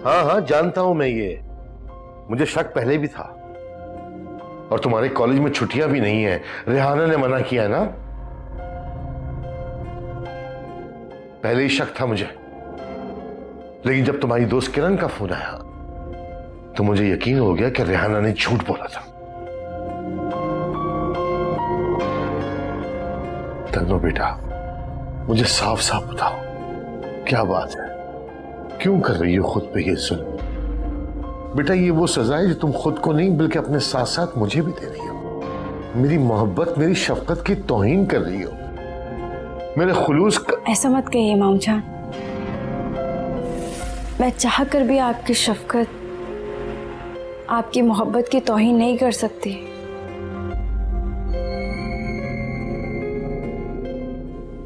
हाँ हाँ जानता हूं मैं ये, मुझे शक पहले भी था। और तुम्हारे कॉलेज में छुट्टियां भी नहीं है, रेहाना ने मना किया ना। पहले ही शक था मुझे, लेकिन जब तुम्हारी दोस्त किरण का फोन आया तो मुझे यकीन हो गया कि रेहाना ने झूठ बोला था। तन्नो बेटा, मुझे साफ साफ बताओ, क्या बात है? क्यों कर रही हो खुद पे ये जुल्म? बेटा ये वो सजा है जो तुम खुद को नहीं बल्कि अपने साथ साथ मुझे भी दे रही हो। मेरी मोहब्बत, मेरी शफकत की तौहीन कर रही हो, मेरे खुलूस का। ऐसा मत कहिए इमाम जान, मैं चाह कर भी आपकी शफकत, आपकी मोहब्बत की तौहीन नहीं कर सकती।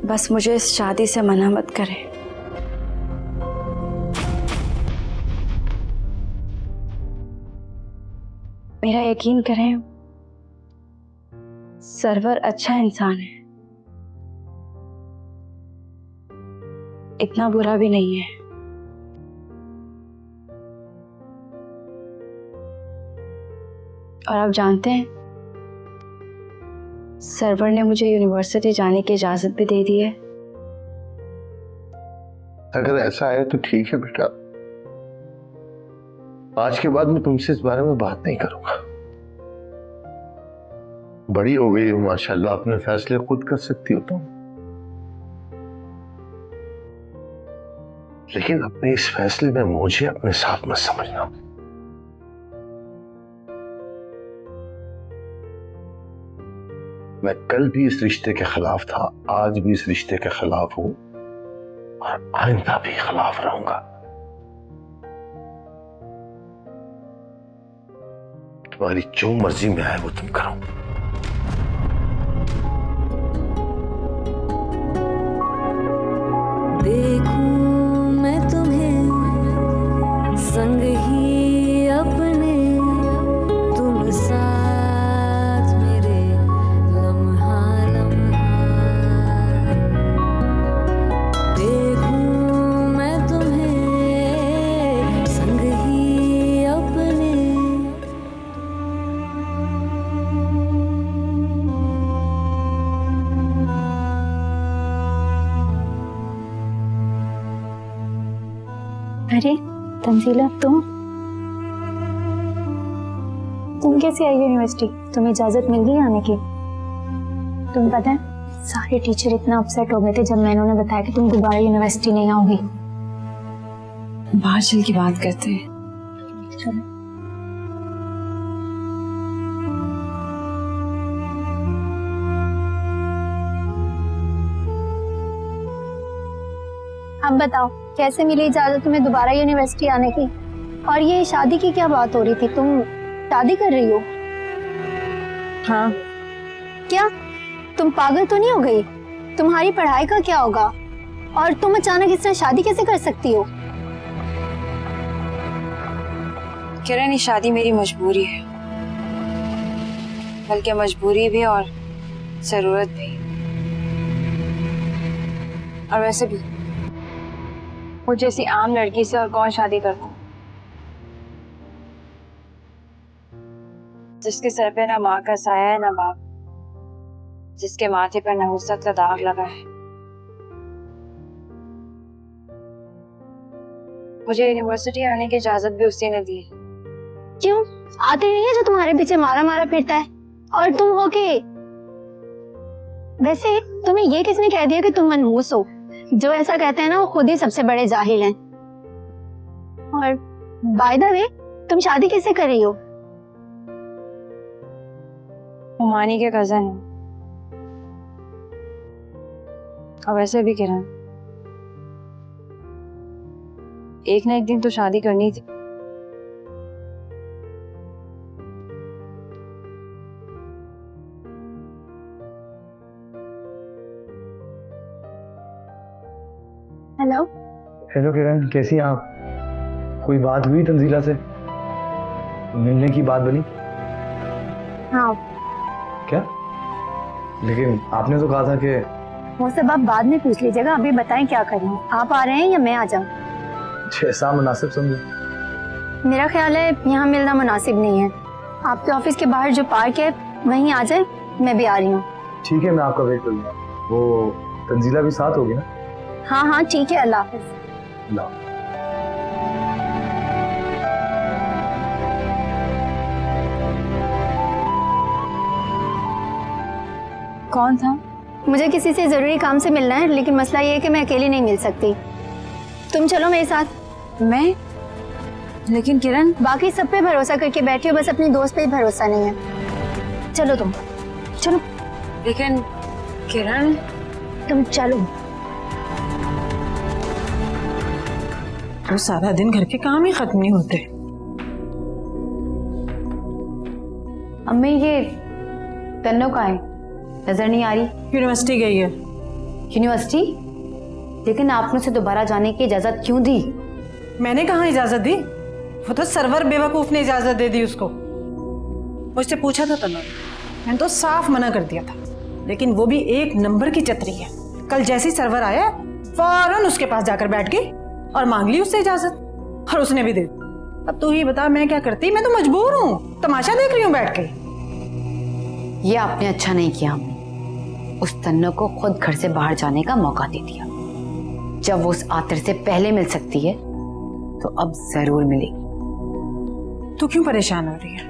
बस मुझे इस शादी से मना मत करें। मेरा यकीन करें, सरवर अच्छा इंसान है, इतना बुरा भी नहीं है। और आप जानते हैं, सरवर ने मुझे यूनिवर्सिटी जाने की इजाजत भी दे दी है। अगर ऐसा है तो ठीक है बेटा, आज के बाद मैं तुमसे इस बारे में बात नहीं करूंगा। बड़ी हो गई हो माशाल्लाह, अपने फैसले खुद कर सकती हो तुम। लेकिन अपने इस फैसले में मुझे अपने साथ मत समझना। मैं कल भी इस रिश्ते के खिलाफ था, आज भी इस रिश्ते के खिलाफ हूं और आइंदा भी खिलाफ रहूंगा। तुम्हारी जो मर्जी में आए वो तुम करो। देखूं मैं तुम्हें संग ही अपने, तुम साथ मेरे लम्हा लम्हा। देखूं मैं तुम्हें संग ही अपने। अरे तंजीला, तुम कैसे आई यूनिवर्सिटी? तुम्हें इजाजत मिल गई आने की? तुम्हें पता है सारे टीचर इतना अपसेट हो गए थे जब मैंने उन्हें बताया कि तुम दोबारा यूनिवर्सिटी नहीं आओगी। बाहर चल के बात करते हैं। चलो। अब बताओ, कैसे मिली इजाजत तुम्हें दोबारा यूनिवर्सिटी आने की? और ये शादी की क्या बात हो रही थी? तुम शादी कर रही हो? हाँ। क्या तुम पागल तो नहीं हो गई? तुम्हारी पढ़ाई का क्या होगा? और तुम अचानक इस तरह शादी कैसे कर सकती हो? किरण, ये शादी मेरी मजबूरी है, बल्कि मजबूरी भी और जरूरत भी। और वैसे भी मुझे जैसी आम लड़की से और कौन शादी करता, जिसके सर पे ना माँ का साया है ना बाप, जिसके माथे पर नहुसत का दाग लगा है। मुझे यूनिवर्सिटी आने की इजाजत भी उसी ने दी। क्यों? आते नहीं है जो तुम्हारे पीछे मारा मारा फिरता है? और तुम हो के, वैसे तुम्हें ये किसने कह दिया कि तुम मनहूस हो? जो ऐसा कहते हैं ना वो खुद ही सबसे बड़े जाहिल हैं। और बाय द वे, तुम शादी कैसे कर रही हो? हुमानी के कजन है। और वैसे भी किरण, एक ना एक दिन तो शादी करनी थी। हेलो। हेलो किरण, कैसी हैं आप? कोई बात हुई तंजीला से? मिलने की बात बनी? हाँ। क्या? लेकिन आपने तो कहा था कि वो सब आप बाद में पूछ लीजिएगा, अभी बताएं क्या करें? आप आ रहे हैं या मैं आ जाऊं? जैसा मुनासिब समझे। मेरा ख्याल है यहाँ मिलना मुनासिब नहीं है। आपके ऑफिस के बाहर जो पार्क है वहीं आ जाए, मैं भी आ रही हूँ। ठीक है, मैं आपका वेट करूँगा। वो तंजीला भी साथ होगी ना? हाँ हाँ ठीक है, अल्लाह हाफिज। ला। कौन था? मुझे किसी से जरूरी काम से मिलना है, लेकिन मसला ये है कि मैं अकेली नहीं मिल सकती। तुम चलो मेरे साथ। मैं? लेकिन किरण, बाकी सब पे भरोसा करके बैठी हो, बस अपनी दोस्त पे ही भरोसा नहीं है। चलो तुम, चलो। लेकिन किरण, तुम चलो। तो सारा दिन घर के काम ही खत्म नहीं होते। अम्मी ये तन्नो कहाँ है? नजर नहीं आ रही। यूनिवर्सिटी गई है। यूनिवर्सिटी? लेकिन आपने उसे दोबारा जाने की इजाजत क्यों दी? मैंने कहाँ इजाजत दी? वो तो सर्वर बेवकूफ ने इजाजत दे दी उसको। मुझसे पूछा था तन्नो, मैंने तो साफ मना कर दिया था, लेकिन वो भी एक नंबर की चतरी है। कल जैसे ही सर्वर आया फौरन उसके पास जाकर बैठ गई और मांग ली उससे इजाजत, और उसने भी दे दी। अब तू ही बता मैं क्या करती? मैं तो मजबूर हूँ, तमाशा देख रही हूँ बैठ के। ये आपने अच्छा नहीं किया अम्मी। उस तन्नो को खुद घर से बाहर जाने का मौका दे दिया। जब वो उस आतिर से पहले मिल सकती है तो अब जरूर मिलेगी। तू क्यों परेशान हो रही है?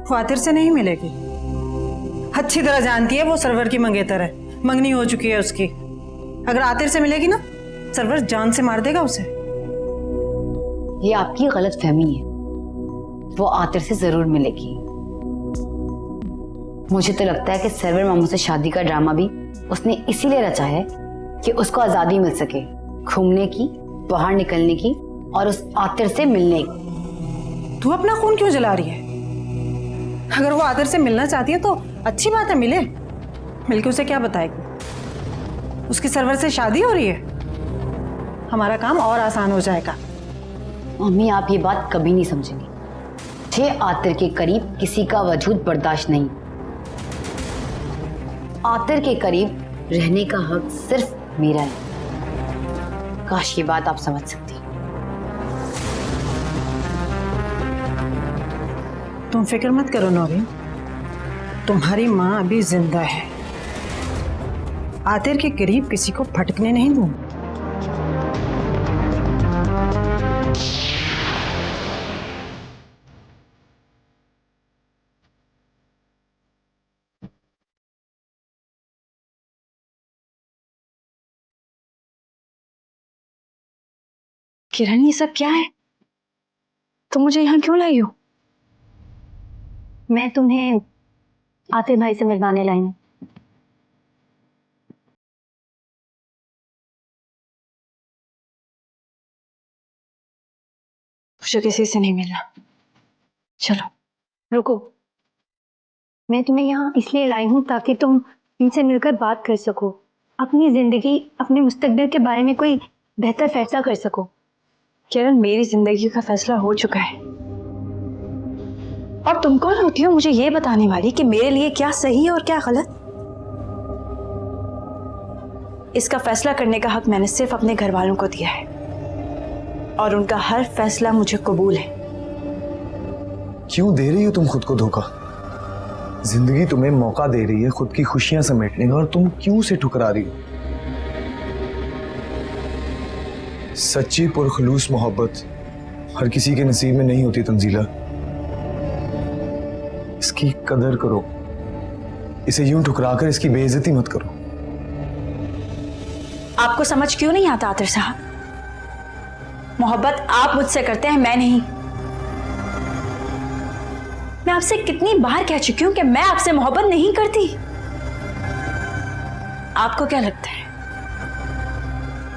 वो आतिर से नहीं मिलेगी। अच्छी तरह जानती है वो सर्वर की मंगेतर है, मंगनी हो चुकी है उसकी। अगर आतिर से मिलेगी ना, सर्वर जान से मार देगा उसे। ये आपकी गलत फहमी है। वो आतिर से जरूर मिलेगी। मुझे तो लगता है कि सर्वर मामू से शादी का ड्रामा भी उसने इसीलिए रचा है कि उसको आजादी मिल सके घूमने की, बाहर निकलने की और उस आतिर से मिलने की। तू अपना खून क्यों जला रही है? अगर वो आतिर से मिलना चाहती है तो अच्छी बात है, मिले। मिलके उसे क्या बताएगी? उसकी सर्वर से शादी हो रही है, हमारा काम और आसान हो जाएगा। मम्मी आप ये बात कभी नहीं समझेंगी। मुझे आतिर के करीब किसी का वजूद बर्दाश्त नहीं। आतिर के करीब रहने का हक सिर्फ मेरा है। काश ये बात आप समझ सकती। तुम फिक्र मत करो नौरीन, तुम्हारी माँ अभी जिंदा है। आतिर के करीब किसी को फटकने नहीं दूंगी। किरण ये सब क्या है? तुम मुझे यहाँ क्यों लाई हो? मैं तुम्हें आतिर भाई से मिलवाने लाई हूँ। मुझे किसी से नहीं मिलना। चलो। रुको, मैं तुम्हें यहाँ इसलिए लाई हूँ ताकि तुम इनसे मिलकर बात कर सको, अपनी जिंदगी, अपने मुस्तकबिल के बारे में कोई बेहतर फैसला कर सको। किरण मेरी जिंदगी का फैसला हो चुका है, और तुम कौन होती हो मुझे ये बताने वाली कि मेरे लिए क्या सही है और क्या गलत? इसका फैसला करने का हक मैंने सिर्फ अपने घर वालों को दिया है, और उनका हर फैसला मुझे कबूल है। क्यों दे रही हो तुम खुद को धोखा? जिंदगी तुम्हें मौका दे रही है खुद की खुशियां समेटने का, और तुम क्यों उसे ठुकरा रही हो? सच्ची पुरखलूस मोहब्बत हर किसी के नसीब में नहीं होती तंजीला। इसकी कदर करो, इसे यूं ठुकराकर इसकी बेइज्जती मत करो। आपको समझ क्यों नहीं आता आतिर साहब? मोहब्बत आप मुझसे करते हैं, मैं नहीं। मैं आपसे कितनी बार कह चुकी हूं कि मैं आपसे मोहब्बत नहीं करती। आपको क्या लगता है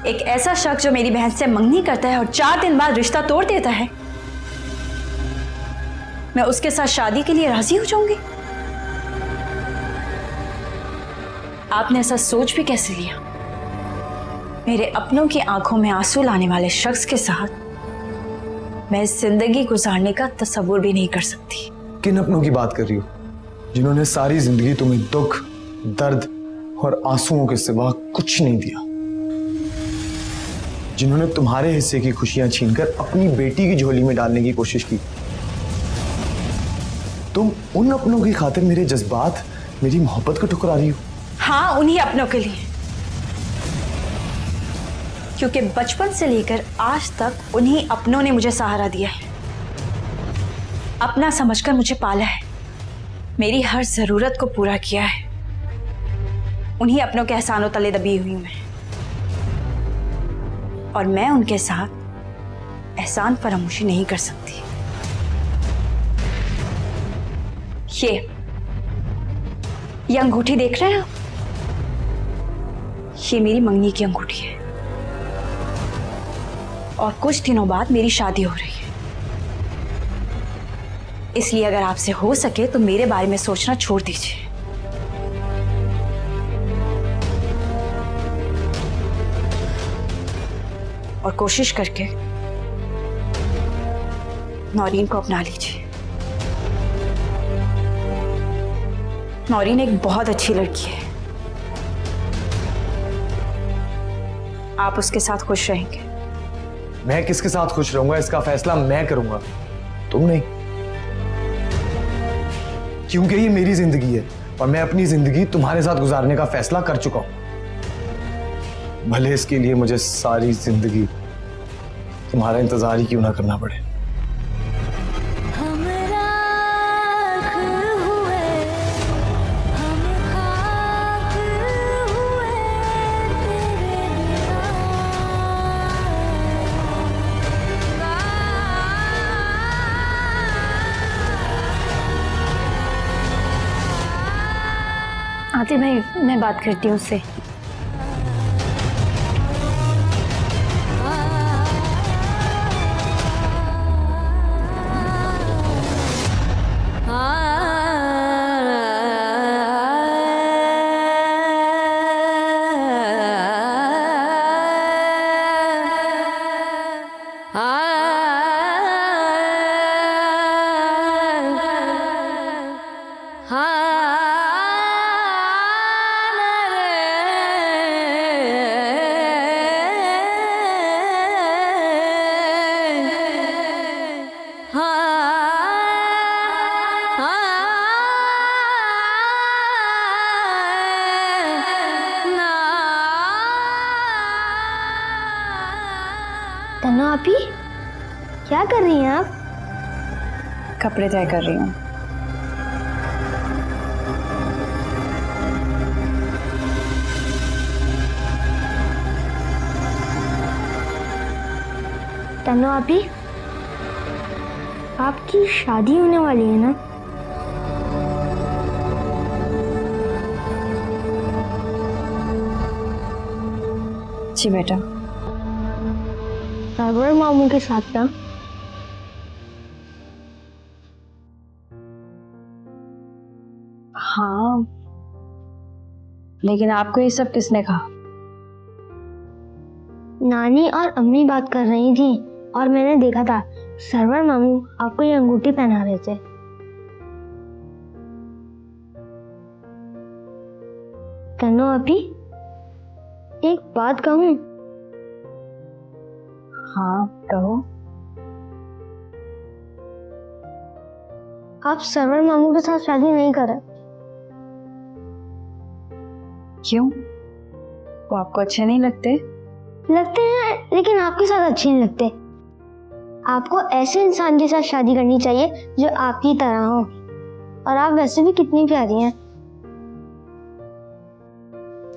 एक ऐसा शख्स जो मेरी बहन से मंगनी करता है और 4 दिन बाद रिश्ता तोड़ देता है, मैं उसके साथ शादी के लिए राजी हो जाऊंगी? आपने ऐसा सोच भी कैसे लिया? मेरे अपनों की आंखों में आंसू लाने वाले शख्स के साथ मैं जिंदगी गुजारने का तस्वुर भी नहीं कर सकती। किन अपनों की बात कर रही हो, जिन्होंने सारी जिंदगी तुम्हें दुख, दर्द और आंसुओं के सिवा कुछ नहीं दिया? जिन्होंने तुम्हारे हिस्से की खुशियां छीनकर अपनी बेटी की झोली में डालने की कोशिश की। तुम उन अपनों की खातिर मेरे जज्बात, मेरी मोहब्बत को ठुकरा रही हो। हाँ, उन्हीं अपनों के लिए, क्योंकि बचपन से लेकर आज तक उन्हीं अपनों ने मुझे सहारा दिया है, अपना समझकर मुझे पाला है, मेरी हर जरूरत को पूरा किया है। उन्हीं अपनों के एहसानों तले दबी हुई हूं मैं, और मैं उनके साथ एहसान फरामोशी नहीं कर सकती। ये अंगूठी देख रहे हैं आप? ये मेरी मंगनी की अंगूठी है, और कुछ दिनों बाद मेरी शादी हो रही है। इसलिए अगर आपसे हो सके तो मेरे बारे में सोचना छोड़ दीजिए। और कोशिश करके नौरीन को अपना लीजिए। नौरीन एक बहुत अच्छी लड़की है, आप उसके साथ खुश रहेंगे। मैं किसके साथ खुश रहूंगा इसका फैसला मैं करूंगा, तुम नहीं। क्योंकि ये मेरी जिंदगी है और मैं अपनी जिंदगी तुम्हारे साथ गुजारने का फैसला कर चुका हूं, भले इसके लिए मुझे सारी जिंदगी तुम्हारा इंतजार ही क्यों ना करना पड़े। हम राख हुए, हम खाक हुए तेरे बिना। आते भाई, मैं बात करती हूँ उससे। तन्नो आपी, क्या कर रही हैं आप? कपड़े तय कर रही हूँ। तन्नो आपी, आपकी शादी होने वाली है ना? जी बेटा। सरवर मामू के साथ ना? हाँ, लेकिन आपको ये सब किसने कहा? नानी और अम्मी बात कर रही थी और मैंने देखा था सरवर मामू आपको ये अंगूठी पहना रहे थे। तन्नो अभी एक बात कहूँ? हाँ कहो। आप सरवर मामू के साथ शादी नहीं कर रहे। क्यों? वो आपको अच्छे नहीं लगते? लगते हैं, लेकिन आपके साथ अच्छे नहीं लगते। आपको ऐसे इंसान के साथ शादी करनी चाहिए जो आपकी तरह हो, और आप वैसे भी कितनी प्यारी हैं।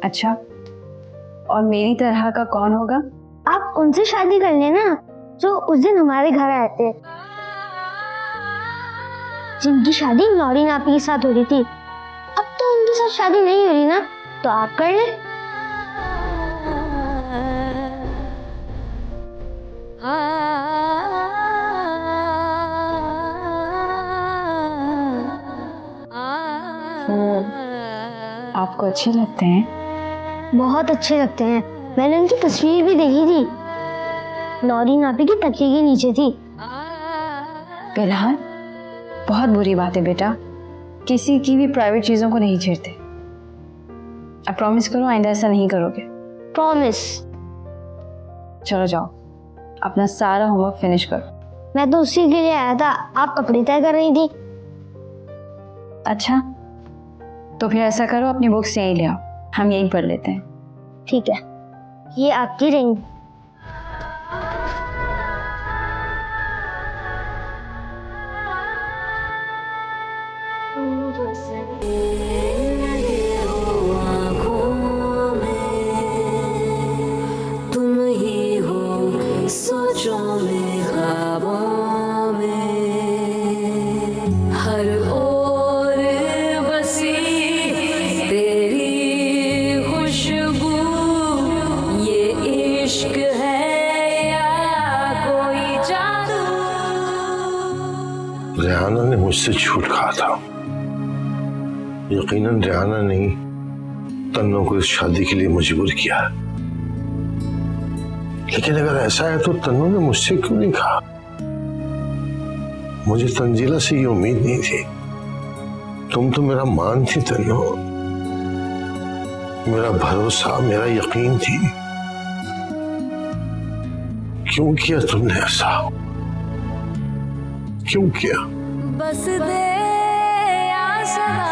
अच्छा, और मेरी तरह का कौन होगा? आप उनसे शादी कर लेना जो उस दिन हमारे घर आए थे, जिनकी शादी नौरीन आपी के साथ हो रही थी। अब तो उनके साथ शादी नहीं हो रही ना, तो आप कर ले। आपको अच्छे लगते हैं? बहुत अच्छे लगते हैं। मैंने उनकी तस्वीर भी देखी थी, नौरीन आपी की तकिए के नीचे थी। फिलहाल बहुत बुरी बात है बेटा, किसी की भी प्राइवेट चीजों को नहीं छेड़ते। अब प्रॉमिस करो आइंदा ऐसा नहीं करोगे। प्रॉमिस। चलो जाओ, अपना सारा होमवर्क फिनिश करो। मैं तो उसी के लिए आया था, आप कपड़े तय कर रही थी। अच्छा, तो फिर ऐसा करो, अपनी बुक्स यहीं ले आओ, हम यहीं पढ़ लेते हैं। ठीक है, ये आपकी रिंग। तुम ही हो सोचों में, ख्वाबों में, हर ओर बसी तेरी खुशबू, ये इश्क है या कोई जादू। रेहाना ने मुझसे झूठ कहा था। यकीनन रेहाना ने तन्नो को इस शादी के लिए मजबूर किया है। लेकिन अगर ऐसा है तो तन्नो ने मुझसे क्यों नहीं कहा? मुझे तंजीला से ये उम्मीद नहीं थी। तुम तो मेरा मान थी तन्नो, मेरा भरोसा, मेरा यकीन थी। क्यों किया तुमने ऐसा? क्यों किया? बस दे आसरा,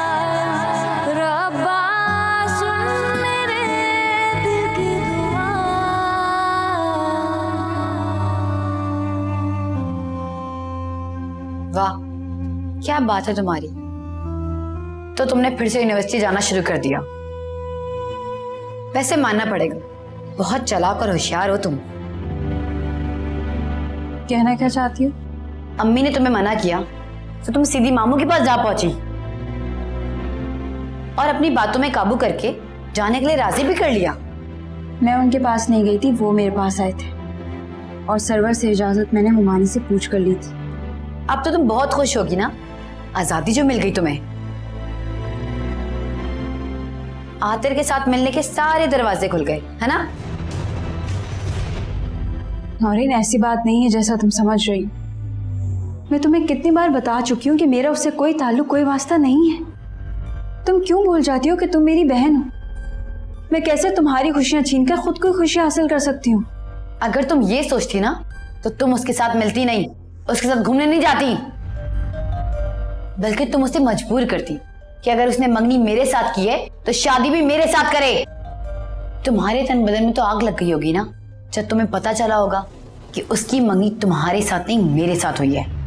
रब्बा सुन मेरे दिल की दुआ। वाह, क्या बात है तुम्हारी। तो तुमने फिर से यूनिवर्सिटी जाना शुरू कर दिया। वैसे मानना पड़ेगा, बहुत चालाक और होशियार हो तुम। कहना क्या चाहती हो? अम्मी ने तुम्हें मना किया तो तुम सीधी मामू के पास जा पहुंची और अपनी बातों में काबू करके जाने के लिए राजी भी कर लिया। मैं उनके पास नहीं गई थी, वो मेरे पास आए थे, और सरवर से इजाजत मैंने हुमानी से पूछ कर ली थी। अब तो तुम बहुत खुश होगी ना, आजादी जो मिल गई तुम्हें। आतिर के साथ मिलने के सारे दरवाजे खुल गए, है ना? नौरीन, ऐसी बात नहीं है जैसा तुम समझ रही हो। मैं तुम्हें कितनी बार बता चुकी हूँ कि मेरा उससे कोई ताल्लुक, कोई वास्ता नहीं है। तुम क्यों भूल जाती हो कि तुम मेरी बहन हो? मैं कैसे तुम्हारी खुशियां छीनकर खुद को खुशियां हासिल कर सकती हूँ? अगर तुम ये सोचती ना तो तुम उसके साथ मिलती नहीं, उसके साथ घूमने नहीं जाती, बल्कि तुम उसे मजबूर करती कि अगर उसने मंगनी मेरे साथ की है तो शादी भी मेरे साथ करे। तुम्हारे तन बदन में तो आग लग गई होगी ना जब तुम्हें पता चला होगा कि उसकी मंगनी तुम्हारे साथ नहीं, मेरे साथ हुई है।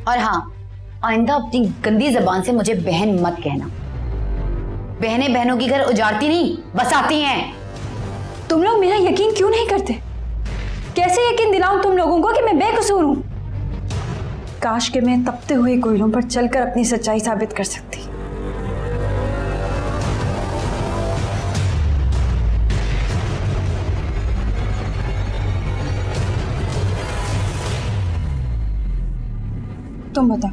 और हाँ, आइंदा अपनी गंदी जबान से मुझे बहन मत कहना। बहनें बहनों की घर उजाड़ती नहीं, बसाती हैं। तुम लोग मेरा यकीन क्यों नहीं करते? कैसे यकीन दिलाऊं तुम लोगों को कि मैं बेकसूर हूं? काश कि मैं तपते हुए कोयलों पर चलकर अपनी सच्चाई साबित कर सकती। तुम बताओ,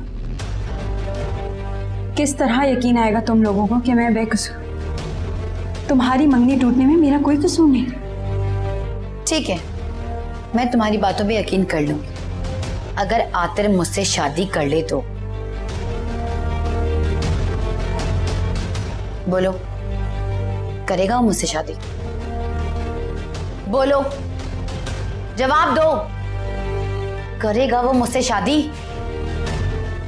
किस तरह यकीन आएगा तुम लोगों को कि मैं बेकसूर? तुम्हारी मंगनी टूटने में मेरा कोई कसूर नहीं। ठीक है, मैं तुम्हारी बातों पे यकीन कर लूंगी। अगर आतिर मुझसे शादी कर ले तो बोलो, करेगा वो मुझसे शादी? बोलो, जवाब दो, करेगा वो मुझसे शादी?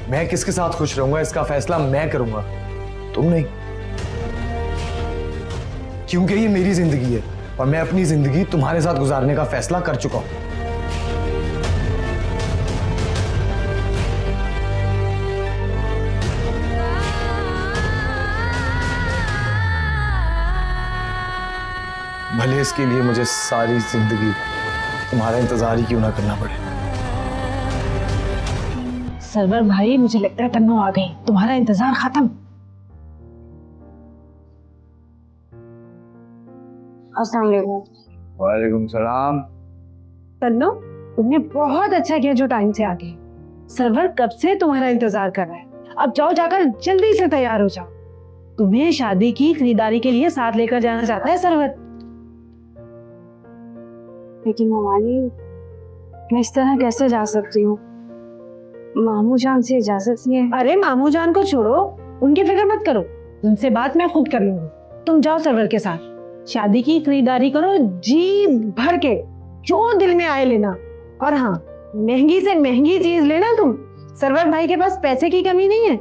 मैं किसके साथ खुश रहूंगा इसका फैसला मैं करूंगा, तुम नहीं। क्योंकि ये मेरी जिंदगी है और मैं अपनी जिंदगी तुम्हारे साथ गुजारने का फैसला कर चुका हूं। भले इसके लिए मुझे सारी जिंदगी तुम्हारा इंतजार ही क्यों ना करना पड़े। सरवर भाई, मुझे लगता है तन्नो आ गई, तुम्हारा इंतजार खत्म। वालेकुम सलाम। तन्नो, तुमने बहुत अच्छा किया जो टाइम से आ गई। सरवर कब से तुम्हारा इंतजार कर रहा है। अब जाओ, जाकर जल्दी से तैयार हो जाओ। तुम्हें शादी की खरीदारी के लिए साथ लेकर जाना चाहता है सरवर। लेकिन हमारी, मैं इस तरह कैसे जा सकती हूँ? मामू जान से इजाजत नहीं है। अरे मामू जान को छोड़ो, उनकी फिक्र मत करो, उनसे बात मैं खुद कर लूंगी। तुम जाओ सरवर के साथ, शादी की खरीदारी करो जी भर के, जो दिल में आए लेना। और हाँ, महंगी से महंगी चीज लेना तुम। सरवर भाई के पास पैसे की कमी नहीं है,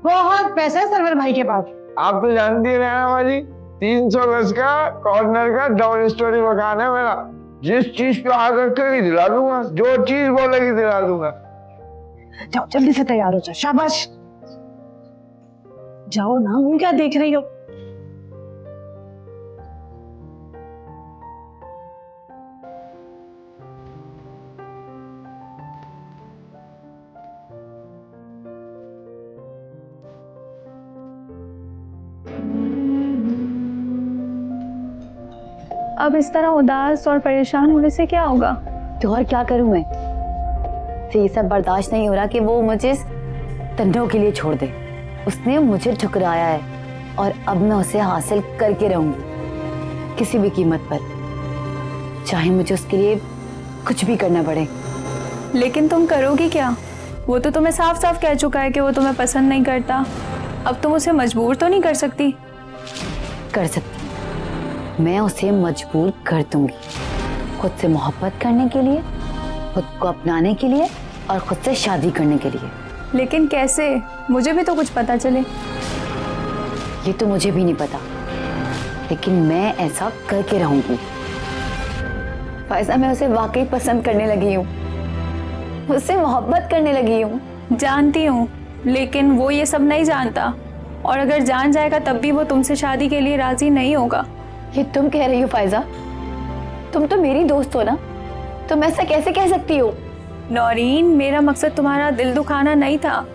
बहुत पैसा है सरवर भाई के पास। आप तो जानती है ना जी, 300 गज का कॉर्नर का डबल स्टोरी मकान है मेरा। जिस चीज पे आकर के दिला दूंगा, जो चीज बोलेगी दिला दूंगा। जाओ जल्दी से तैयार हो जाओ, शाबाश। जाओ ना, वो क्या देख रही हो? अब इस तरह उदास और परेशान होने से क्या होगा? तो और क्या करूं मैं? से ये सब बर्दाश्त नहीं हो रहा कि वो मुझे तन्नों के लिए छोड़ दे। उसने मुझे ठुकराया है और अब मैं उसे हासिल करके रहूंगी, किसी भी कीमत पर, चाहे मुझे उसके लिए कुछ भी करना पड़े। लेकिन तुम करोगी क्या? वो तो तुम्हें साफ साफ कह चुका है कि वो तुम्हें पसंद नहीं करता। अब तुम उसे मजबूर तो नहीं कर सकती? कर सकती, मैं उसे मजबूर कर दूंगी, खुद से मोहब्बत करने के लिए, खुद को अपनाने के लिए और खुद से शादी करने के लिए। लेकिन कैसे? मुझे भी तो कुछ पता चले। ये तो मुझे भी नहीं पता, लेकिन मैं ऐसा करके रहूंगी। फैजा, मैं उसे वाकई पसंद करने लगी हूँ, उससे मोहब्बत करने लगी हूँ। जानती हूँ, लेकिन वो ये सब नहीं जानता, और अगर जान जाएगा तब भी वो तुमसे शादी के लिए राजी नहीं होगा। ये तुम कह रही हो फैजा? तुम तो मेरी दोस्त हो ना, तुम ऐसा कैसे कह सकती हो? नौरीन, मेरा मकसद तुम्हारा दिल दुखाना नहीं था।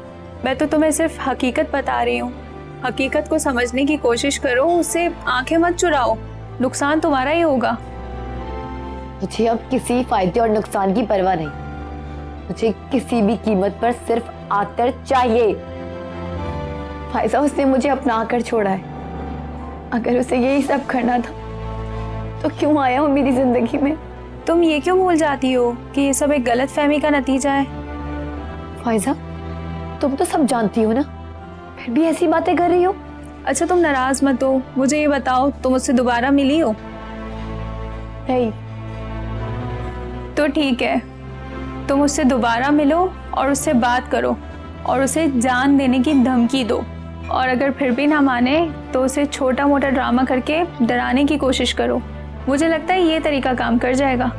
मैं तो तुम्हें सिर्फ हकीकत बता रही हूँ। हकीकत को समझने की कोशिश करो, उससे आंखें मत चुराओ, नुकसान तुम्हारा ही होगा। मुझे अब किसी फायदे और नुकसान की परवाह नहीं, मुझे किसी भी कीमत पर सिर्फ आतर चाहिए। फैजा, उसने मुझे अपना कर छोड़ा है, अगर उसे यही सब करना था तो क्यों आया हो मेरी जिंदगी में? तुम ये क्यों भूल जाती हो कि ये सब एक गलत फहमी का नतीजा है? फैजा, तुम तो सब जानती हो ना, फिर भी ऐसी बातें कर रही हो। अच्छा, तुम नाराज मत हो, मुझे ये बताओ, तुम उससे दोबारा मिली हो? नहीं। तो ठीक है, तुम उससे दोबारा मिलो और उससे बात करो और उसे जान देने की धमकी दो, और अगर फिर भी ना माने तो उसे छोटा मोटा ड्रामा करके डराने की कोशिश करो। मुझे लगता है ये तरीका काम कर जाएगा।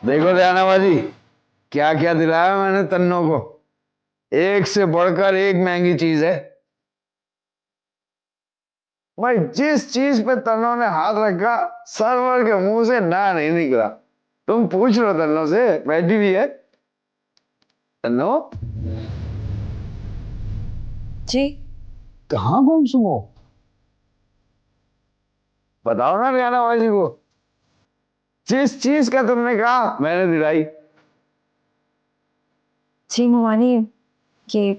देखो दयानाबाजी, क्या क्या दिलाया मैंने तन्नों को। एक से बढ़कर एक महंगी चीज है। भाई, जिस चीज पे तन्नों ने हाथ रखा, सरवर के मुंह से ना नहीं निकला। तुम पूछ लो तन्नों से, बैठी भी है। तन्नों जी कहाँ गुम सुनो? बताओ ना रियाना भाई को, जिस चीज का तुमने कहा मैंने दिलाई। जी मुआनी, ये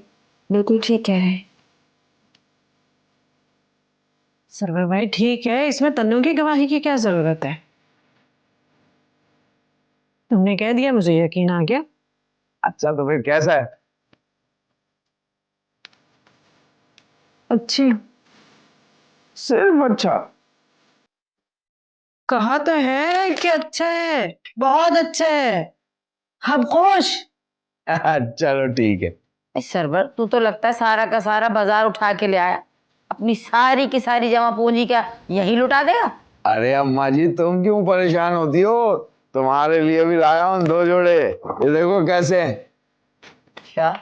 बिल्कुल ठीक कह रहे हैं। सरवर भाई ठीक है, इसमें तन्नू की गवाही की क्या जरूरत है? तुमने कह दिया, मुझे यकीन आ गया। अच्छा तो फिर कैसा है? अच्छी। सिर्फ अच्छा? कहा तो है कि अच्छा है, बहुत अच्छा है, हम खुश। चलो ठीक है। सरवर, तू तो लगता है सारा का सारा बाजार उठा के ले आया, अपनी सारी की सारी जमा पूंजी क्या यही लुटा देगा? अरे अम्मा जी तुम क्यों परेशान होती हो, तुम्हारे लिए भी लाया हूँ 2 जोड़े, ये देखो कैसे हैं। क्या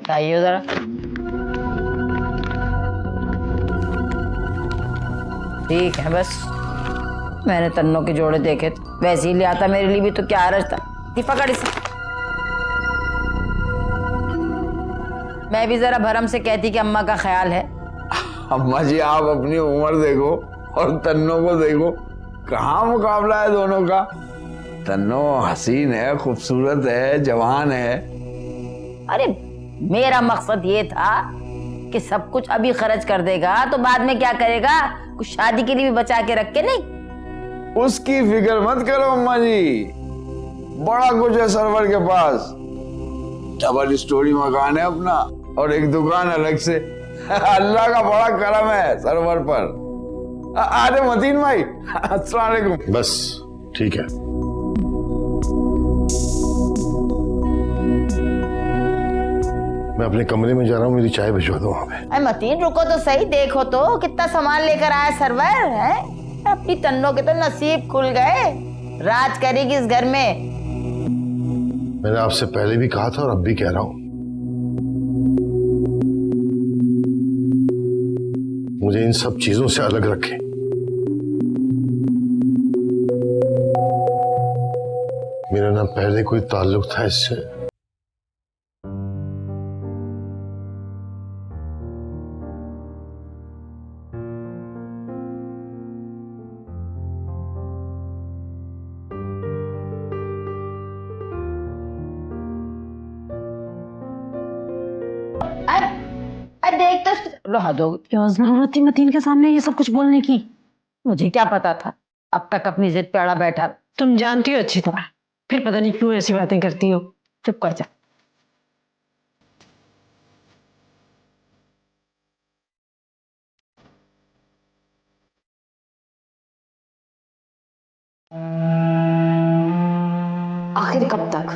चाहिए जरा? ठीक है बस, मैंने तन्नों के जोड़े देखे थे, वैसे ही ले आता मेरे लिए भी तो क्या हर्ज था। पकड़ इसे। मैं भी जरा भरम से कहती कि अम्मा का ख्याल है। अम्मा जी आप अपनी उम्र देखो और तन्नो को देखो, कहाँ मुकाबला है दोनों का। तन्नो हसीन है, खूबसूरत है, जवान है। अरे मेरा मकसद ये था कि सब कुछ अभी खर्च कर देगा तो बाद में क्या करेगा, कुछ शादी के लिए भी बचा के रख के नहीं। उसकी फिक्र मत करो अम्मा जी, बड़ा कुछ है सरवर के पास। डबल स्टोरी मकान है अपना और एक दुकान अलग से। अल्लाह का बड़ा करम है सरवर पर। अरे मतीन भाई अस्सलाम वालेकुम। बस ठीक है। मैं अपने कमरे में जा रहा हूँ, मेरी चाय भिजवा दो वहां पे। अरे मतीन रुको तो सही, देखो तो कितना सामान लेकर आया सरवर है। अपनी तन्नों के तो नसीब खुल गए, राज करेगी इस घर में। मैंने आपसे पहले भी कहा था और अब भी कह रहा हूं, मुझे इन सब चीजों से अलग रखें। मेरा ना पहले कोई ताल्लुक था इससे, देख तो लो दो। क्या जरूरत थी मतीन के सामने ये सब कुछ बोलने की? मुझे क्या पता था, अब तक अपनी जिद पे अड़ा बैठा। तुम जानती हो अच्छी तरह, फिर पता नहीं क्यों ऐसी बातें करती हो। चुप कर जा। आखिर कब तक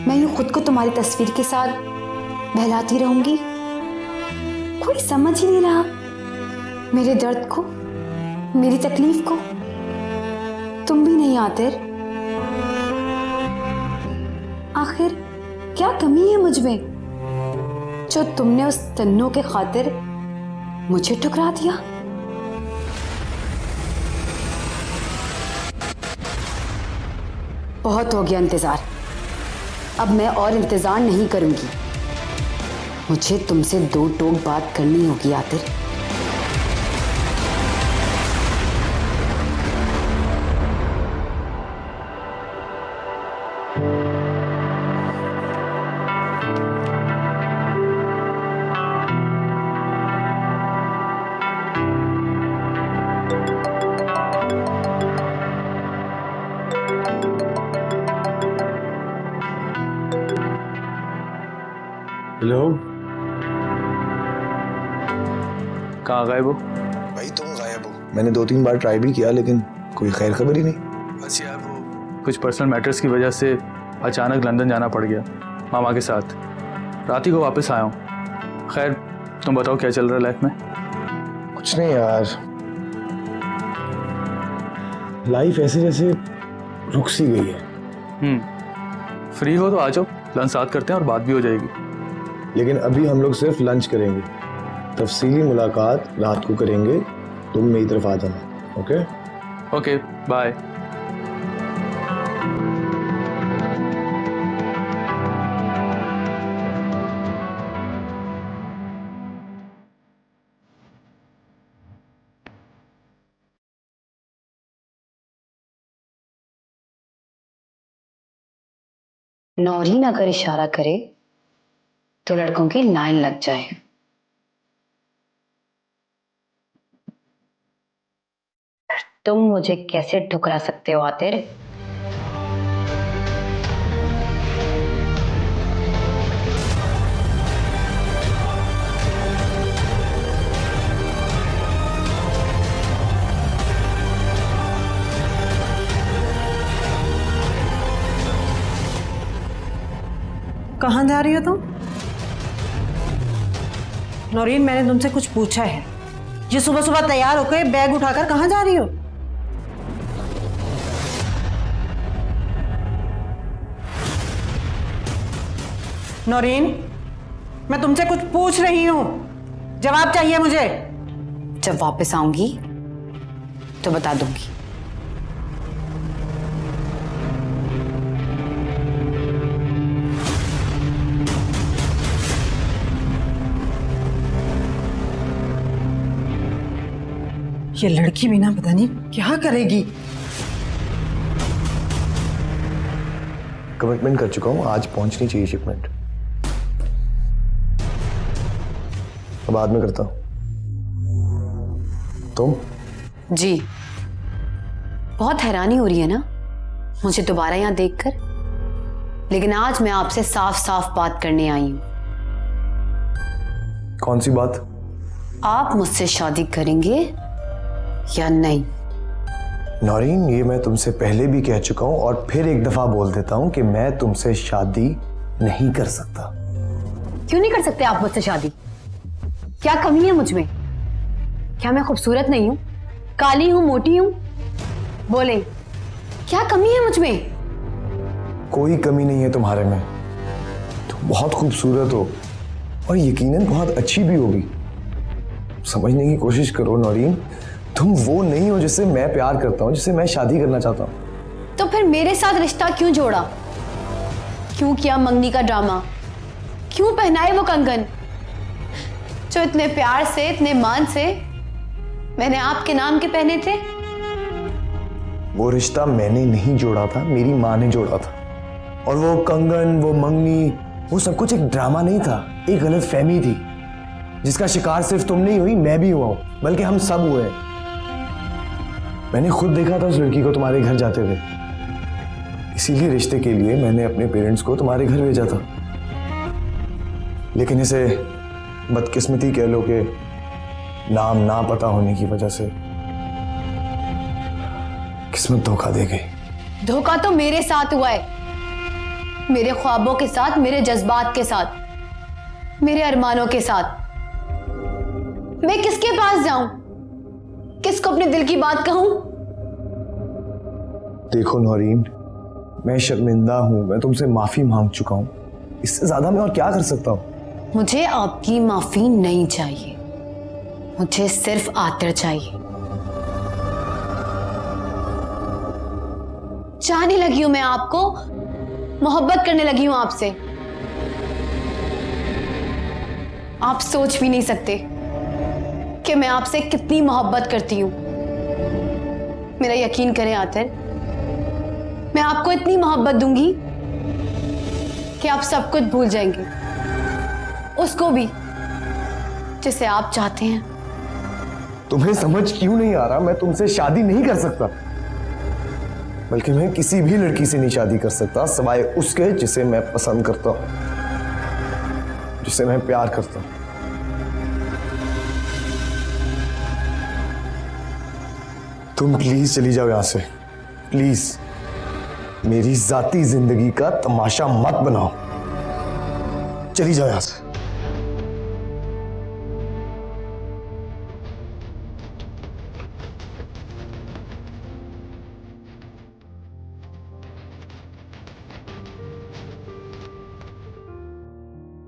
मैं यूं खुद को तुम्हारी तस्वीर के साथ बहलाती रहूंगी? कोई समझ ही नहीं रहा मेरे दर्द को, मेरी तकलीफ को। तुम भी नहीं आते। आखिर क्या कमी है मुझ में जो तुमने उस तन्नों के खातिर मुझे ठुकरा दिया? बहुत हो गया इंतजार, अब मैं और इंतजार नहीं करूंगी। मुझे तुमसे 2 टोक बात करनी होगी आतिर। हेलो, कहाँ गायब हो? भाई तुम गायब हो। मैंने 2-3 बार ट्राई भी किया लेकिन कोई खैर खबर ही नहीं। बस यार वो कुछ पर्सनल मैटर्स की वजह से अचानक लंदन जाना पड़ गया मामा के साथ। रात ही को वापस आया हूँ। खैर तुम बताओ क्या चल रहा है लाइफ में? कुछ नहीं यार, लाइफ ऐसे जैसे रुक सी गई है। फ्री हो तो आ जाओ, लंच साथ करते हैं और बात भी हो जाएगी। लेकिन अभी हम लोग सिर्फ लंच करेंगे, तफसीली मुलाकात रात को करेंगे। तुम मेरी तरफ आ जाना। Okay okay bye. नौरीन अगर इशारा करे तो लड़कों की लाइन लग जाए। तुम मुझे कैसे ठुकरा सकते हो आतिर? कहाँ जा रही हो तुम? नौरीन, मैंने तुमसे कुछ पूछा है। ये सुबह सुबह तैयार होकर बैग उठाकर कहाँ जा रही हो? नौरीन, मैं तुमसे कुछ पूछ रही हूँ, जवाब चाहिए मुझे। जब वापस आऊंगी तो बता दूंगी। ये लड़की भी ना पता नहीं क्या करेगी। कमिटमेंट कर चुका हूं, आज पहुंचनी चाहिए शिपमेंट। अब बाद में करता हूं। तुम? जी, बहुत हैरानी हो रही है ना मुझे दोबारा यहां देखकर, लेकिन आज मैं आपसे साफ साफ बात करने आई हूं। कौन सी बात? आप मुझसे शादी करेंगे या नहीं? नौरीन, ये मैं तुमसे पहले भी कह चुका हूं और फिर एक दफा बोल देता हूं कि मैं तुमसे शादी नहीं कर सकता। क्यों नहीं कर सकते आप मुझसे शादी? क्या कमी है मुझ में? क्या मैं खूबसूरत नहीं हूं, काली हूं, मोटी हूं? बोले, क्या कमी है मुझ में? कोई कमी नहीं है तुम्हारे में। तुम बहुत खूबसूरत हो और यकीनन बहुत अच्छी भी होगी। समझने की कोशिश करो नौरीन, तुम वो नहीं हो जिससे मैं प्यार करता हूं, जिससे मैं शादी करना चाहता हूं। तो फिर मेरे साथ रिश्ता क्यों जोड़ा? क्यों किया मंगनी का ड्रामा? क्यों पहनाए वो कंगन जो इतने प्यार से, इतने मान से मैंने आपके नाम के पहने थे? वो रिश्ता मैंने नहीं जोड़ा था, मेरी माँ ने जोड़ा था। और वो कंगन, वो मंगनी, वो सब कुछ एक ड्रामा नहीं था, एक गलत फहमी थी जिसका शिकार सिर्फ तुम नहीं हुई, मैं भी हुआ हूं, बल्कि हम सब हुए। मैंने खुद देखा था उस लड़की को तुम्हारे घर जाते हुए, इसीलिए रिश्ते के लिए मैंने अपने पेरेंट्स को तुम्हारे घर भेजा था। लेकिन इसे बदकिस्मती कह लो कि नाम ना पता होने की वजह से किस्मत धोखा दे गई। धोखा तो मेरे साथ हुआ है, मेरे ख्वाबों के साथ, मेरे जज्बात के साथ, मेरे अरमानों के साथ। मैं किसके पास जाऊं? किसको अपने दिल की बात कहूं? देखो नौरीन, मैं शर्मिंदा हूं, मैं तुमसे माफी मांग चुका हूं, इससे ज्यादा मैं और क्या कर सकता हूं? मुझे आपकी माफी नहीं चाहिए, मुझे सिर्फ आतिर चाहिए। चाहने लगी हूं मैं आपको, मोहब्बत करने लगी हूं आपसे। आप सोच भी नहीं सकते कि मैं आपसे कितनी मोहब्बत करती हूं। मेरा यकीन करें आतिर, मैं आपको इतनी मोहब्बत दूंगी कि आप सब कुछ भूल जाएंगे, उसको भी जिसे आप चाहते हैं। तुम्हें समझ क्यों नहीं आ रहा? मैं तुमसे शादी नहीं कर सकता, बल्कि मैं किसी भी लड़की से नहीं शादी कर सकता सिवाय उसके जिसे मैं पसंद करता हूं, जिसे मैं प्यार करता हूं। तुम प्लीज चली जाओ यहां से, प्लीज। मेरी जाती जिंदगी का तमाशा मत बनाओ, चली जाओ यहां से।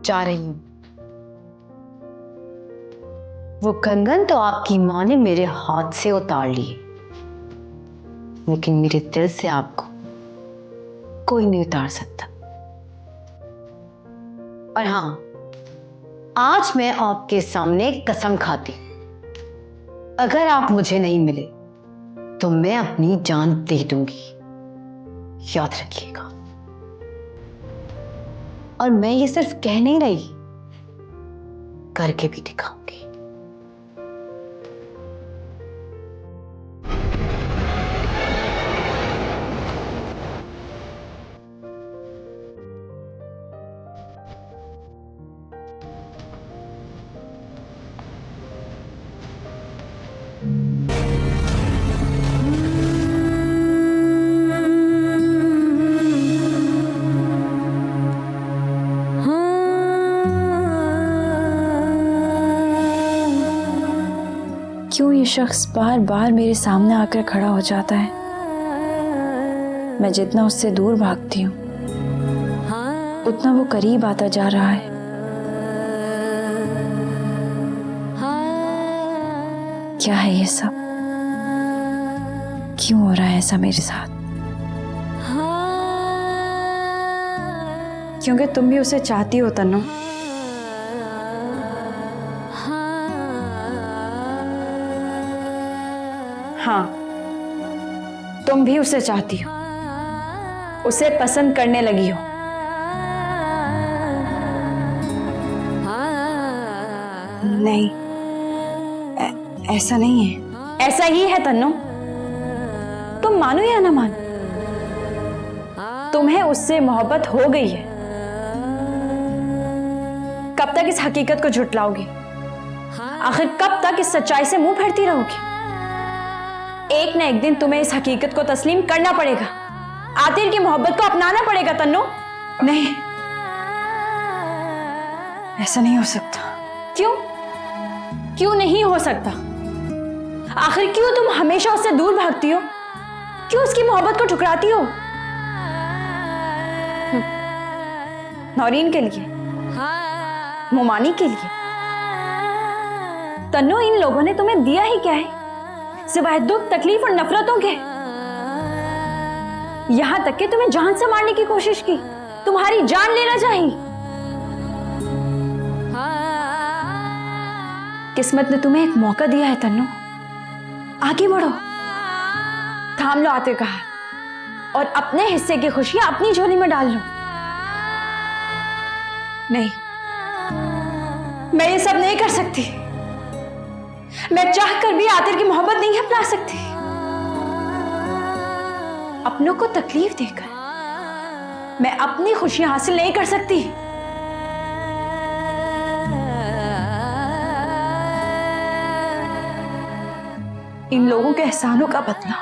जा रही हूं। वो कंगन तो आपकी मां ने मेरे हाथ से उतार ली, लेकिन मेरे दिल से आपको कोई नहीं उतार सकता। और हां, आज मैं आपके सामने कसम खाती, अगर आप मुझे नहीं मिले तो मैं अपनी जान दे दूंगी, याद रखिएगा। और मैं ये सिर्फ कह नहीं रही, करके भी दिखाऊंगी। क्यों ये शख्स बार बार मेरे सामने आकर खड़ा हो जाता है? मैं जितना उससे दूर भागती हूँ उतना वो करीब आता जा रहा है। क्या है ये सब? क्यों हो रहा है ऐसा मेरे साथ? क्योंकि तुम भी उसे चाहती हो तन्नू। हाँ, तुम भी उसे चाहती हो, उसे पसंद करने लगी हो। नहीं, ऐसा नहीं है। ऐसा ही है तन्नू। तुम मानो या ना मानो, तुम्हें उससे मोहब्बत हो गई है। कब तक इस हकीकत को झुटलाओगी? आखिर कब तक इस सच्चाई से मुंह फेरती रहोगी? एक न एक दिन तुम्हें इस हकीकत को तस्लीम करना पड़ेगा। आतिर की मोहब्बत को अपनाना पड़ेगा तन्नू। नहीं, ऐसा नहीं हो सकता। क्यों? क्यों नहीं हो सकता? आखिर क्यों तुम हमेशा उससे दूर भागती हो? क्यों उसकी मोहब्बत को ठुकराती हो? नौरीन के लिए, मोमानी के लिए। तन्नू, इन लोगों ने तुम्हें दिया ही क्या है सिवाय दुख, तकलीफ और नफरतों के? यहां तक कि तुम्हें जान से मारने की कोशिश की, तुम्हारी जान लेना चाहिए। किस्मत ने तुम्हें एक मौका दिया है तन्नू। आगे बढ़ो, थाम लो आतिर का हाथ और अपने हिस्से की खुशियां अपनी झोली में डाल लो। नहीं, मैं ये सब नहीं कर सकती। मैं चाहकर भी आतिर की मोहब्बत नहीं अपना सकती। अपनों को तकलीफ देकर मैं अपनी खुशियां हासिल नहीं कर सकती। इन लोगों के एहसानों का बदला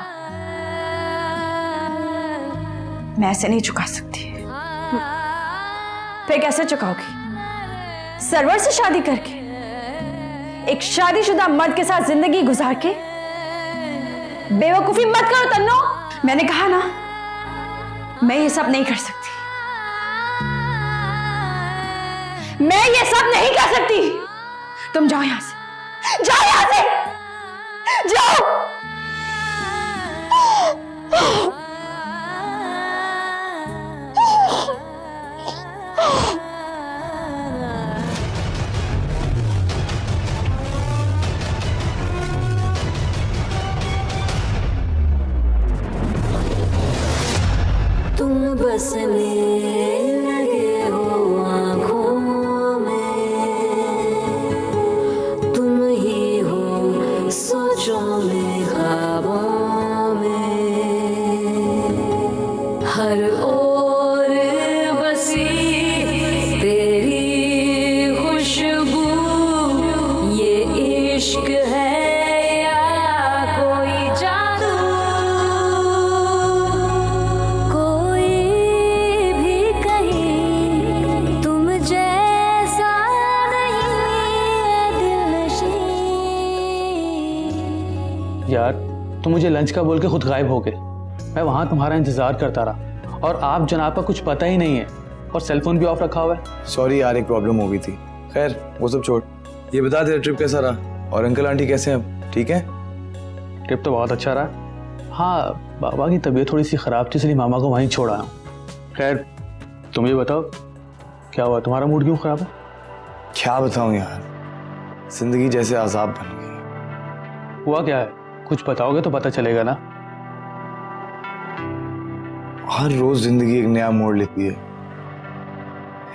मैं ऐसे नहीं चुका सकती। फिर कैसे चुकाओगी? सरवर से शादी करके, एक शादीशुदा मर्द के साथ जिंदगी गुजार के? बेवकूफी मत करो तन्नू। मैंने कहा ना, मैं ये सब नहीं कर सकती। मैं ये सब नहीं कर सकती। तुम जाओ यहां से, जाओ यहां से, जाओ। तुम बसने लगे हो आँखों में, तुम ही हो सोचों में, ख्वाबों में, हर ओर बसी तेरी खुशबू। ये इश्क है या कोई जादू? कोई भी कहीं तुम जैसा नहीं है दिलनशीं। यार, तुम मुझे लंच का बोल के खुद गायब हो गए। मैं वहां तुम्हारा इंतजार करता रहा और आप जनाब का कुछ पता ही नहीं है और सेलफोन भी ऑफ रखा हुआ है। सॉरी यार, एक प्रॉब्लम हो गई थी। खैर वो सब छोड़, ये बता तेरा ट्रिप कैसा रहा और अंकल आंटी कैसे हैं अब? ठीक है? ट्रिप तो बहुत अच्छा रहा। हाँ, बाबा की तबीयत थोड़ी सी खराब थी इसलिए मामा को वहीं छोड़ आया हूँ। खैर तुम ये बताओ, क्या हुआ? तुम्हारा मूड क्यों खराब है? क्या बताऊं यार, जिंदगी जैसे अजाब बन गई। हुआ क्या है? कुछ बताओगे तो पता चलेगा ना। हर रोज जिंदगी एक नया मोड़ लेती है।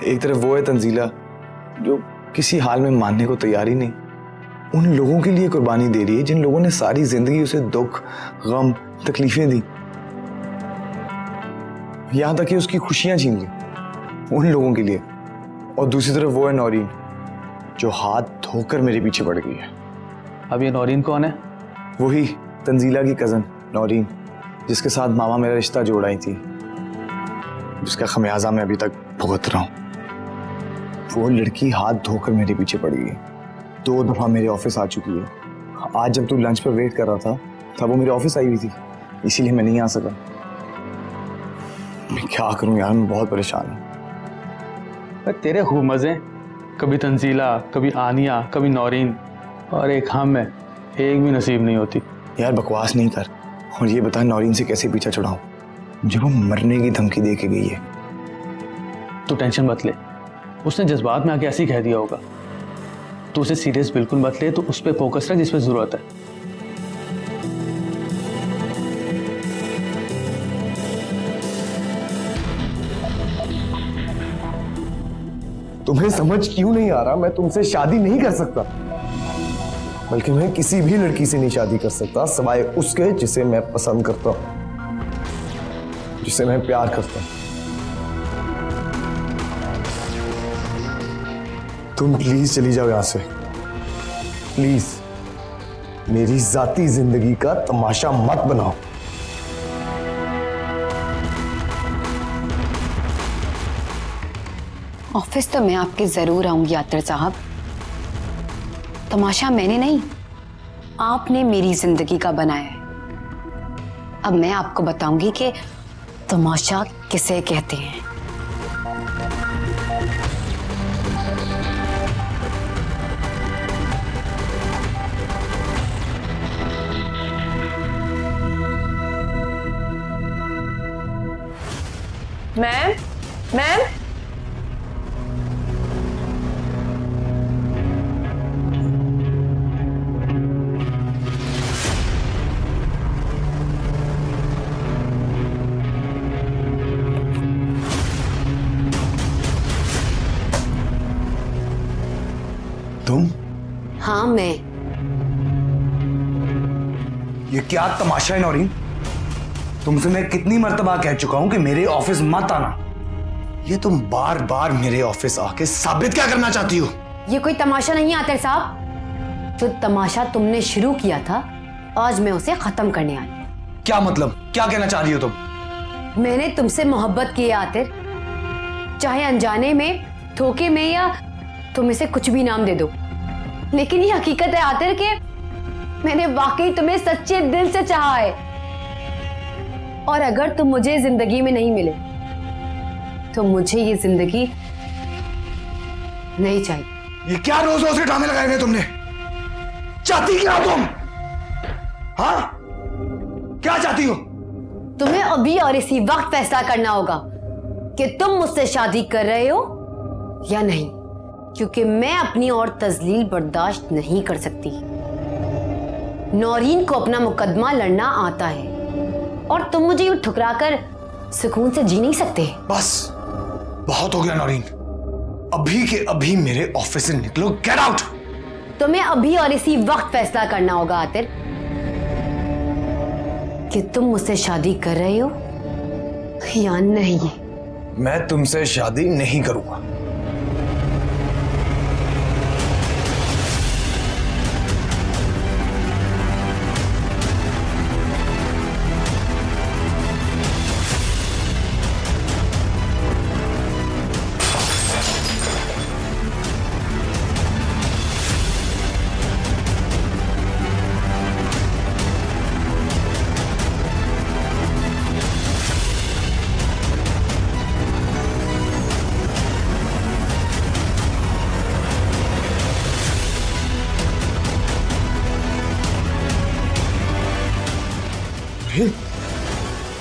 एक तरफ वो है तंजीला जो किसी हाल में मानने को तैयार ही नहीं, उन लोगों के लिए कुर्बानी दे रही है जिन लोगों ने सारी जिंदगी उसे दुख, गम, तकलीफें दी, यहां तक कि उसकी खुशियां छीन ली, उन लोगों के लिए। और दूसरी तरफ वो है नौरीन जो हाथ धोकर मेरे पीछे पड़ गई है। अब ये नौरीन कौन है? वही तंजीला की कजन नौरीन, जिसके साथ मामा मेरा रिश्ता जोड़ आई थी, जिसका खमियाजा मैं अभी तक भुगत रहा हूं। वो लड़की हाथ धोकर मेरे पीछे पड़ गई, 2 दफा मेरे ऑफिस आ चुकी है। आज जब तू लंच पर वेट कर रहा था तब वो मेरे ऑफिस आई हुई थी, इसीलिए मैं नहीं आ सका। मैं क्या करूं यार, मैं बहुत परेशान हूं। पर तेरे खूब मजे, कभी तंजीला, कभी आनिया, कभी नौरीन, और एक हम है, एक भी नसीब नहीं होती। यार बकवास नहीं कर, और ये बता नौरीन से कैसे पीछा छुड़ाऊं जब वो मरने की धमकी दे के गई है। तू टेंशन मत ले, उसने जज्बात में आके ऐसे ही कह दिया होगा। तू उसे सीरियस बिल्कुल मत ले, तो उस पर फोकस रख जिस पे जरूरत है। तुम्हें समझ क्यों नहीं आ रहा? मैं तुमसे शादी नहीं कर सकता, बल्कि मैं किसी भी लड़की से नहीं शादी कर सकता सिवाय उसके जिसे मैं पसंद करता हूं, जिसे मैं प्यार करता हूं। तुम प्लीज चली जाओ यहां से, प्लीज। मेरी जाती जिंदगी का तमाशा मत बनाओ। ऑफिस तो मैं आपके जरूर आऊंगी आतिर साहब। तमाशा मैंने नहीं, आपने मेरी जिंदगी का बनाया है। अब मैं आपको बताऊंगी कि तमाशा किसे कहते हैं। मैम, मैम, तुम? हाँ मैं। ये क्या तमाशा है नौरीन? तुमसे मैं कितनी मर्तबा कह चुका हूं कि मेरे ऑफिस मत आना। ये तुम बार बार मेरे ऑफिस आके साबित क्या करना चाहती हो? ये कोई तमाशा नहीं आतिर साहब। जो तमाशा तुमने शुरू किया था, आज मैं उसे खत्म करने आई। क्या मतलब? क्या कहना चाह रही हो तुम? मैंने तुमसे मोहब्बत की है आतिर, चाहे अनजाने में, धोखे में, या तुम इसे कुछ भी नाम दे दो, लेकिन ये हकीकत है आतिर के मैंने वाकई तुम्हें सच्चे दिल से चाहा है। और अगर तुम मुझे जिंदगी में नहीं मिले तो मुझे ये जिंदगी नहीं चाहिए। ये क्या रोज रोज के ड्रामे लगाए हुए तुमने? चाहती क्या हो तुम? हाँ, क्या चाहती हो? तुम्हें अभी और इसी वक्त फैसला करना होगा कि तुम मुझसे शादी कर रहे हो या नहीं, क्योंकि मैं अपनी और तजलील बर्दाश्त नहीं कर सकती। नौरीन को अपना मुकदमा लड़ना आता है और तुम मुझे यूं ठुकराकर सुकून से जी नहीं सकते। बस बहुत हो गया नौरीन, अभी के अभी मेरे ऑफिस से निकलो, गेट आउट। तुम्हें अभी और इसी वक्त फैसला करना होगा आतिर कि तुम मुझसे शादी कर रहे हो या नहीं। मैं तुमसे शादी नहीं करूंगा।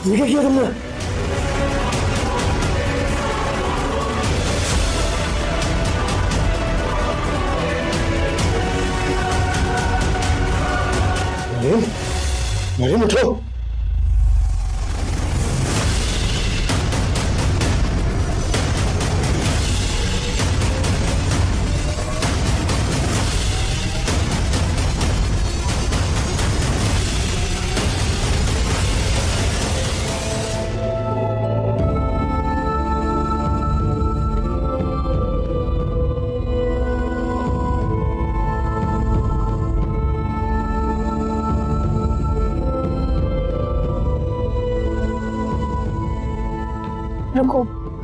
ये क्या किया तुमने? नरीन उठो।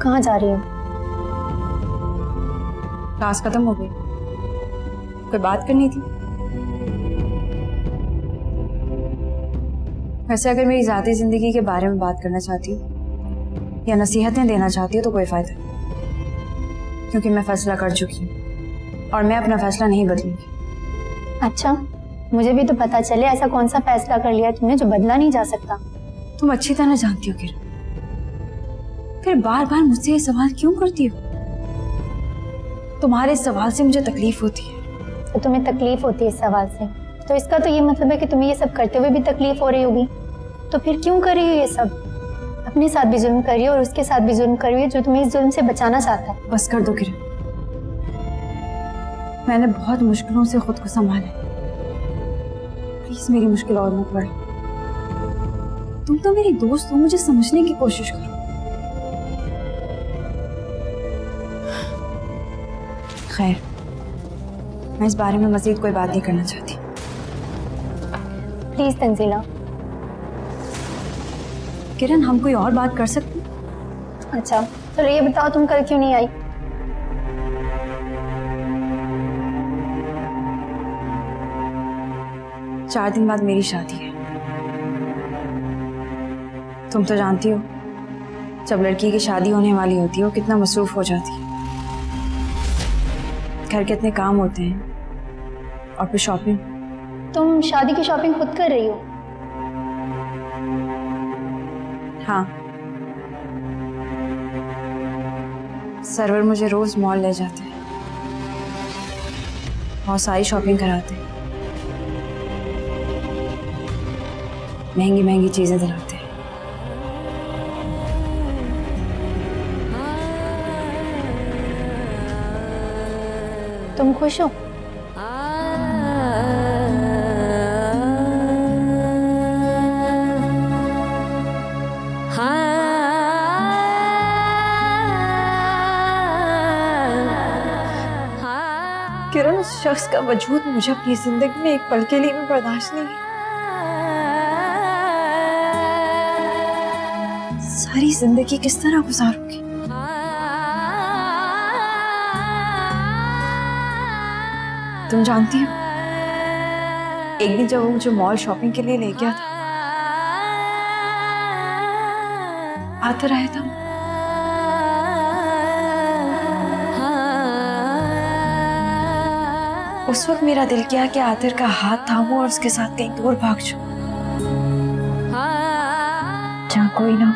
कहाँ जा रही हो? क्लास खत्म हो गई, कोई बात करनी थी? वैसे अगर मेरी ज़ाती ज़िंदगी के बारे में बात करना चाहती हो या नसीहतें देना चाहती हो तो कोई फ़ायदा नहीं, क्योंकि मैं फैसला कर चुकी हूँ और मैं अपना फैसला नहीं बदलूंगी। अच्छा, मुझे भी तो पता चले ऐसा कौन सा फैसला कर लिया तुमने जो बदला नहीं जा सकता। तुम अच्छी तरह जानती हो किरण, फिर बार बार मुझसे ये सवाल क्यों करती हो? तुम्हारे सवाल से मुझे तकलीफ होती है। तो तुम्हें तकलीफ होती है इस सवाल से, तो इसका तो ये मतलब है कि तुम्हें ये सब करते हुए भी तकलीफ हो रही होगी। तो फिर क्यों कर रही हो ये सब? अपने साथ भी जुल्म कर रही हो और उसके साथ भी जुल्म कर रही हो जो तुम्हें इस जुल्म से बचाना चाहता है। बस कर दो किरण, मैंने बहुत मुश्किलों से खुद को संभाला है। प्लीज मेरी मुश्किल और मत बढ़ाओ। तुम तो मेरी दोस्त हो, मुझे समझने की कोशिश करो। खैर, मैं इस बारे में मजीद कोई बात नहीं करना चाहती। प्लीज तंजीला। किरण, हम कोई और बात कर सकते हैं? अच्छा चलो ये बताओ, तुम कल क्यों नहीं आई? चार दिन बाद मेरी शादी है। तुम तो जानती हो जब लड़की की शादी होने वाली होती है वो कितना मसरूफ हो जाती है। घर के इतने काम होते हैं और फिर शॉपिंग। तुम शादी की शॉपिंग खुद कर रही हो? हाँ, सर्वर मुझे रोज मॉल ले जाते हैं, बहुत सारी शॉपिंग कराते हैं, महंगी महंगी चीजें दिलाते हैं। तुम खुश हो? किरण, उस शख्स का वजूद मुझे अपनी जिंदगी में एक पल के लिए भी बर्दाश्त नहीं है। सारी जिंदगी किस तरह गुजारूंगी? तुम जानती हो, एक दिन जब वो मुझे मॉल शॉपिंग के लिए ले गया था, आते रहे था, उस वक्त मेरा दिल किया कि आतिर का हाथ थामूं और उसके साथ कहीं दूर भाग जाऊं, जहां कोई ना हो।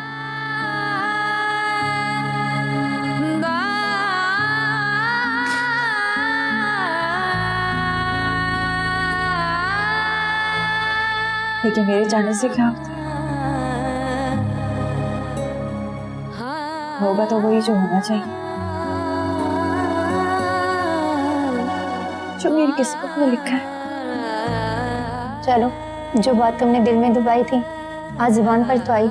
लेकिन मेरे जाने से क्या होता है? होगा तो वही जो होना चाहिए, जो मेरी किस्मत में लिखा है। चलो, जो बात तुमने दिल में दबाई थी आज जुबान पर तो आई।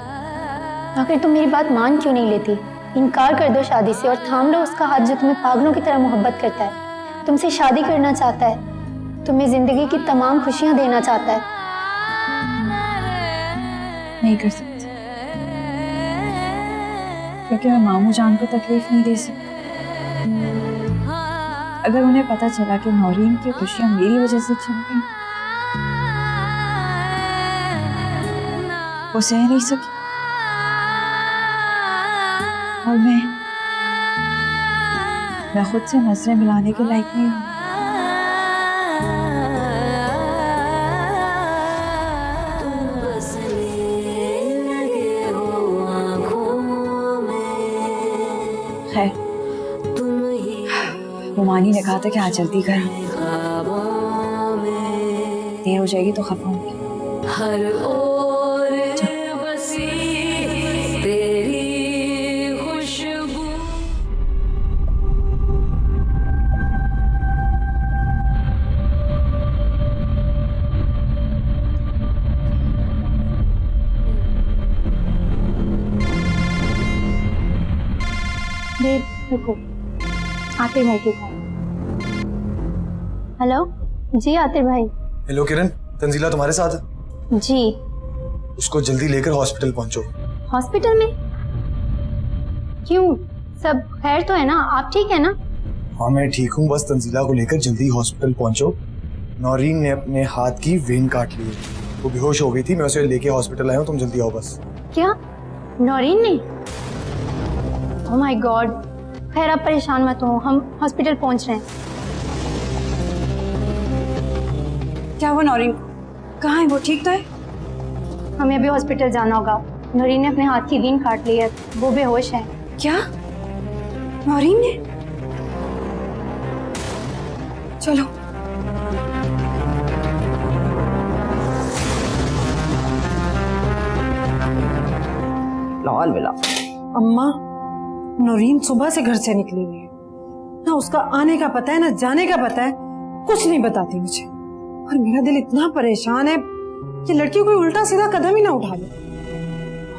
आखिर तुम मेरी बात मान क्यों नहीं लेती? इनकार कर दो शादी से और थाम लो उसका हाथ जो तुम्हें पागलों की तरह मोहब्बत करता है, तुमसे शादी करना चाहता है, तुम्हें जिंदगी की तमाम खुशियां देना चाहता है। नहीं कर सकती, क्योंकि मैं मामू जान को तकलीफ नहीं दे सकती। अगर उन्हें पता चला कि नौरीन की खुशियां मेरी वजह से छिन गई, वो सह नहीं सकी और मैं खुद से नजरें मिलाने के लायक नहीं हूँ। खैर, रुमानी ने कहा था कि आज जल्दी कर, देर हो जाएगी तो खफा होंगी। हर ओर बसी तेरी खुशबू। रुको, आतिर भाई की कॉल। हेलो जी आतिर भाई। हेलो किरण, तंजीला तुम्हारे साथ है? जी। उसको जल्दी लेकर हॉस्पिटल पहुंचो। हॉस्पिटल में? क्यों? सब खैर तो है ना? आप ठीक है ना? हाँ मैं ठीक हूँ, बस तंजीला को लेकर जल्दी हॉस्पिटल पहुंचो। नौरीन ने अपने हाथ की वेन काट ली है, वो बेहोश हो गई थी, मैं उसे लेके हॉस्पिटल आया हूँ, तुम जल्दी आओ बस। क्या नौरीन ने? Oh my God. खैर आप परेशान मत हो, हम हॉस्पिटल पहुंच रहे हैं। क्या हुआ नौरीन? कहाँ है वो? ठीक तो है? हमें अभी हॉस्पिटल जाना होगा। नौरीन ने अपने हाथ की वेन काट ली है, वो बेहोश है। क्या नौरीन ने? चलो। लाल बिला। अम्मा, नौरीन सुबह से घर से निकली हुई है, ना उसका आने का पता है ना जाने का पता है, कुछ नहीं बताती मुझे। और मेरा दिल इतना परेशान है कि लड़की कोई उल्टा सीधा कदम ही ना उठा ले।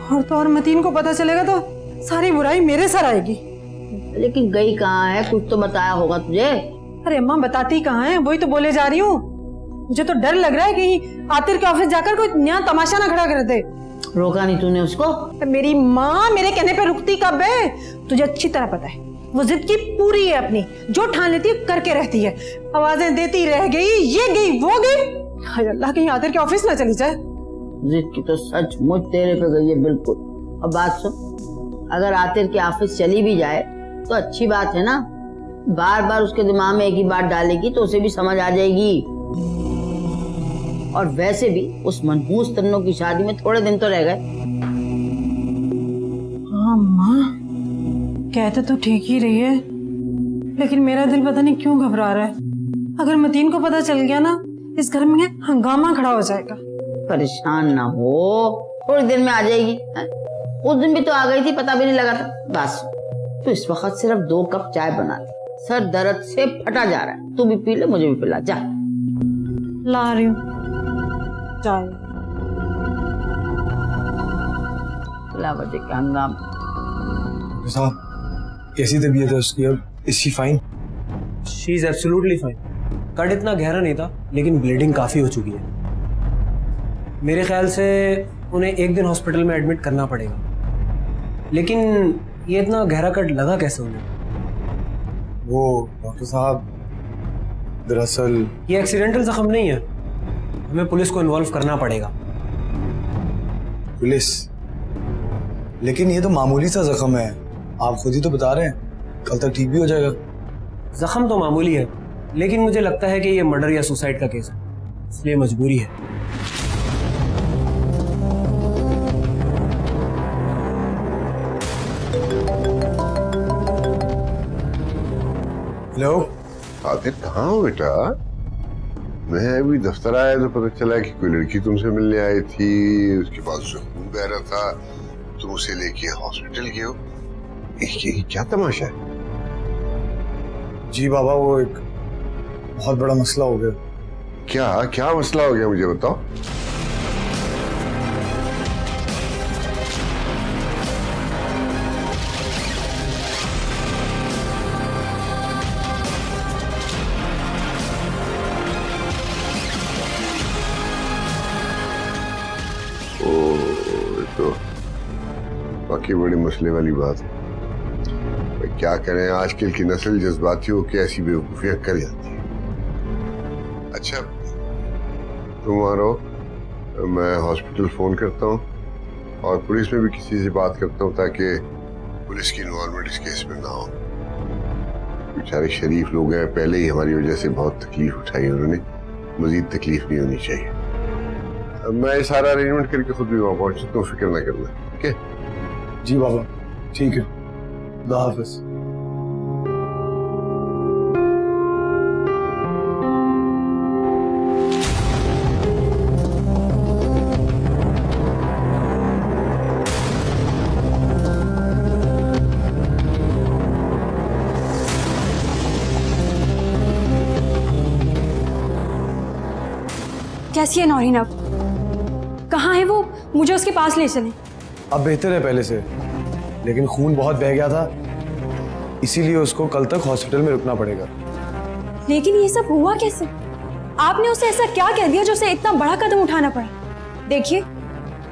और तो और मतीन को पता चलेगा तो सारी बुराई मेरे सर आएगी। लेकिन गई कहाँ है? कुछ तो बताया होगा तुझे। अरे अम्मा बताती कहाँ है, वही तो बोले जा रही हूँ। मुझे तो डर लग रहा है कि आतिर के ऑफिस जाकर कोई नया तमाशा ना खड़ा कर दे। रोका नहीं तूने उसको? मेरी माँ मेरे कहने पे रुकती कब है? तुझे अच्छी तरह पता है, वो जिद की पूरी है अपनी, जो ठान लेती है करके रहती है। आवाजें देती रह गई, ये गई वो गई। हाय अल्लाह, कहीं आतिर के ऑफिस ना चली जाए। जिद की तो सचमुच तेरे पे गई है बिल्कुल। अब बात सुन, अगर आतिर के ऑफिस चली भी जाए तो अच्छी बात है ना, बार बार उसके दिमाग में एक ही बात डालेगी तो उसे भी समझ आ जाएगी। और वैसे भी उस मनहूस तन्नों की शादी में थोड़े दिन तो रह गए। हाँ माँ, कहते तो ठीक ही रही है, लेकिन मेरा दिल पता नहीं क्यों घबरा रहा है। अगर मतीन को पता चल गया ना, इस घर में हंगामा खड़ा हो जाएगा। परेशान ना हो, थोड़ी देर में आ जाएगी। उस दिन भी तो आ गई थी, पता भी नहीं लगा था। बस तो इस वक्त सिर्फ 2 कप चाय बना दे, सर दर्द से फटा जा रहा है। तू भी पी ले, मुझे भी पिला। जा ला रही हूँ चाय। लावजे का हंगाम। साहब कैसी तबीयत है उसकी अब? Is she fine? She is absolutely fine. Cut इतना गहरा नहीं था, लेकिन ब्लीडिंग काफी हो चुकी है। मेरे ख्याल से उन्हें 1 दिन हॉस्पिटल में एडमिट करना पड़ेगा। लेकिन ये इतना गहरा कट लगा कैसे उन्हें? वो डॉक्टर साहब, दरअसल ये एक्सीडेंटल जख्म नहीं है, हमें पुलिस को इन्वॉल्व करना पड़ेगा। पुलिस? लेकिन ये तो मामूली सा जख्म है, आप खुद ही तो बता रहे हैं, कल तक ठीक भी हो जाएगा। जख्म तो मामूली है, लेकिन मुझे लगता है कि ये मर्डर या सुसाइड का केस है, इसलिए मजबूरी है। हेलो आतिर, कहाँ हो बेटा? मैं अभी दफ्तर आया तो पता चला कि कोई लड़की तुमसे मिलने आई थी, उसके बाद उसे खून बह रहा था, तुम उसे लेके हॉस्पिटल गए हो। ये क्या तमाशा है? जी बाबा, वो एक बहुत बड़ा मसला हो गया। क्या क्या मसला हो गया, मुझे बताओ। बाकी बड़ी मसले वाली बात है। भाई क्या करें, आजकल की नस्ल जज्बाती हो के ऐसी बेवकूफियां कर जाती है। अच्छा तुम आ रहो, मैं हॉस्पिटल फोन करता हूँ और पुलिस में भी किसी से बात करता हूँ ताकि पुलिस की इन्वॉल्वमेंट इस केस में ना हो। बेचारे शरीफ लोग हैं, पहले ही हमारी वजह से बहुत तकलीफ उठाई उन्होंने, मजीद तकलीफ नहीं होनी चाहिए। मैं सारा अरेंजमेंट करके खुद भी वहां पहुंचता हूँ, फिक्र ना करना, ठीक है? जी बाबा, ठीक है, खुदा हाफिज। कैसी है नौरीन अब? कहाँ है वो? मुझे उसके पास ले चलें। अब बेहतर है पहले से, लेकिन खून बहुत बह गया था, इसीलिए उसको कल तक हॉस्पिटल में रुकना पड़ेगा। लेकिन ये सब हुआ कैसे? आपने उसे ऐसा क्या कह दिया जो उसे इतना बड़ा कदम उठाना पड़ा? देखिए,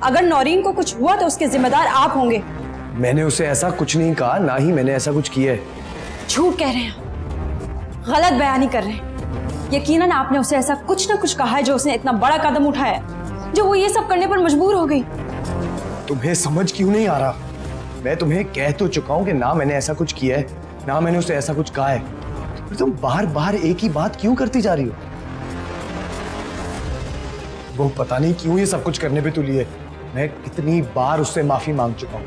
अगर नौरीन को कुछ हुआ तो उसके जिम्मेदार आप होंगे, मैंने उसे ऐसा कुछ नहीं कहा, ना ही मैंने ऐसा कुछ किया है। झूठ कह रहे हैं, गलत बयानी कर रहे हैं। यकीनन आपने उसे ऐसा कुछ ना कुछ कहा है जो उसने इतना बड़ा कदम उठाया है, जो वो ये सब करने पर मजबूर हो गई। तुम्हें समझ क्यों नहीं आ रहा? मैं तुम्हें कह तो चुका हूं कि ना मैंने ऐसा कुछ किया है, ना मैंने उसे ऐसा कुछ कहा है, फिर तुम बार बार एक ही बात क्यों करती जा रही हो? वो पता नहीं क्यों ये सब कुछ करने पे तुली है। मैं कितनी बार उससे माफी मांग चुका हूं।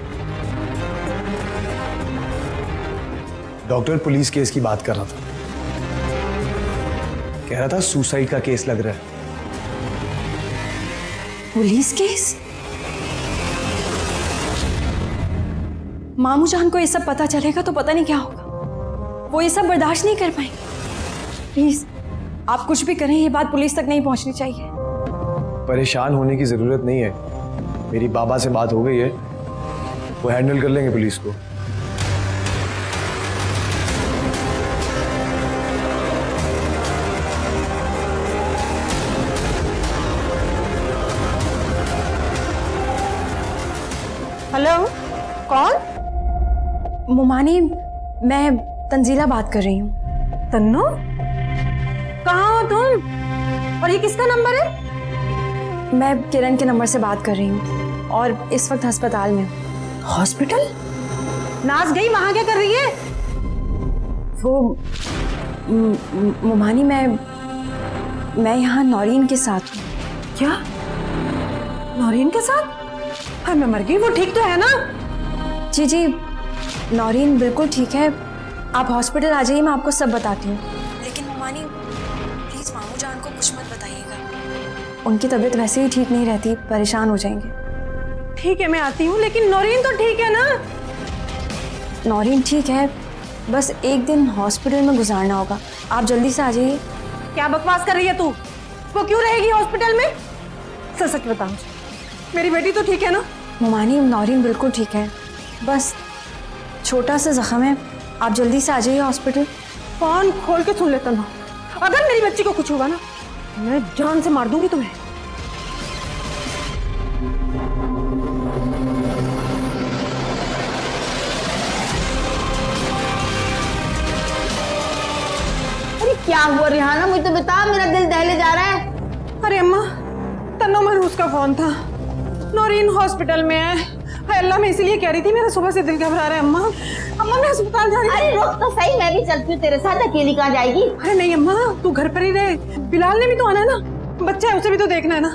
डॉक्टर पुलिस केस की बात कर रहा था, कह रहा था सुसाइड का केस लग रहा है। Police case? मामू जान को ये सब पता चलेगा तो पता नहीं क्या होगा। वो ये सब बर्दाश्त नहीं कर पाएंगे। प्लीज आप कुछ भी करें, ये बात पुलिस तक नहीं पहुंचनी चाहिए। परेशान होने की जरूरत नहीं है, मेरी बाबा से बात हो गई है, वो हैंडल कर लेंगे पुलिस को। हेलो, कौन? मोमानी, मैं तंजीला बात कर रही हूँ। तन्नू, कहाँ हो तुम? और ये किसका नंबर है? मैं किरण के नंबर से बात कर रही हूँ और इस वक्त अस्पताल में। हॉस्पिटल? नाज गई, वहां क्या कर रही है? वो मोमानी, मैं यहाँ नौरीन के साथ हूँ। क्या? नौरीन के साथ? हाँ, मैं मर गई। वो ठीक तो है ना? जी जी, नौरीन बिल्कुल ठीक है। आप हॉस्पिटल आ जाइए, मैं आपको सब बताती हूँ। लेकिन मोमानी प्लीज मामू जान को कुछ मत बताइएगा, उनकी तबीयत वैसे ही ठीक नहीं रहती, परेशान हो जाएंगे। ठीक है, मैं आती हूँ, लेकिन नौरीन तो ठीक है ना? नौरीन ठीक है, बस एक दिन हॉस्पिटल में गुजारना होगा। आप जल्दी से आ जाइए। क्या बकवास कर रही है तू? वो क्यों रहेगी हॉस्पिटल में? सच सच बता मुझे, मेरी बेटी तो ठीक है ना? मोमानी, नौरीन बिल्कुल ठीक है, बस छोटा सा जख्म है। आप जल्दी से आ जाइए हॉस्पिटल। कान खोल के सुन लेता ना, अगर मेरी बच्ची को कुछ हुआ ना, मैं जान से मार दूंगी तुम्हें। अरे क्या हुआ रिहाना, मुझे तो बता, मेरा दिल दहले जा रहा है। अरे अम्मा, तन्नो मनहूस का फोन था, नौरीन हॉस्पिटल में है। हाय अल्लाह, मैं इसीलिए कह रही थी, मेरा सुबह से दिल घबरा रहा है। अम्मा अम्मा, मैं अस्पताल जा रही हूँ। अरे रुक तो सही, मैं भी चलती हूँ तेरे साथ। अकेली कहाँ जाएगी? अरे नहीं अम्मा, तू घर पर ही रहे। बिलाल ने भी तो आना है ना, बच्चा है, उसे भी तो देखना है ना।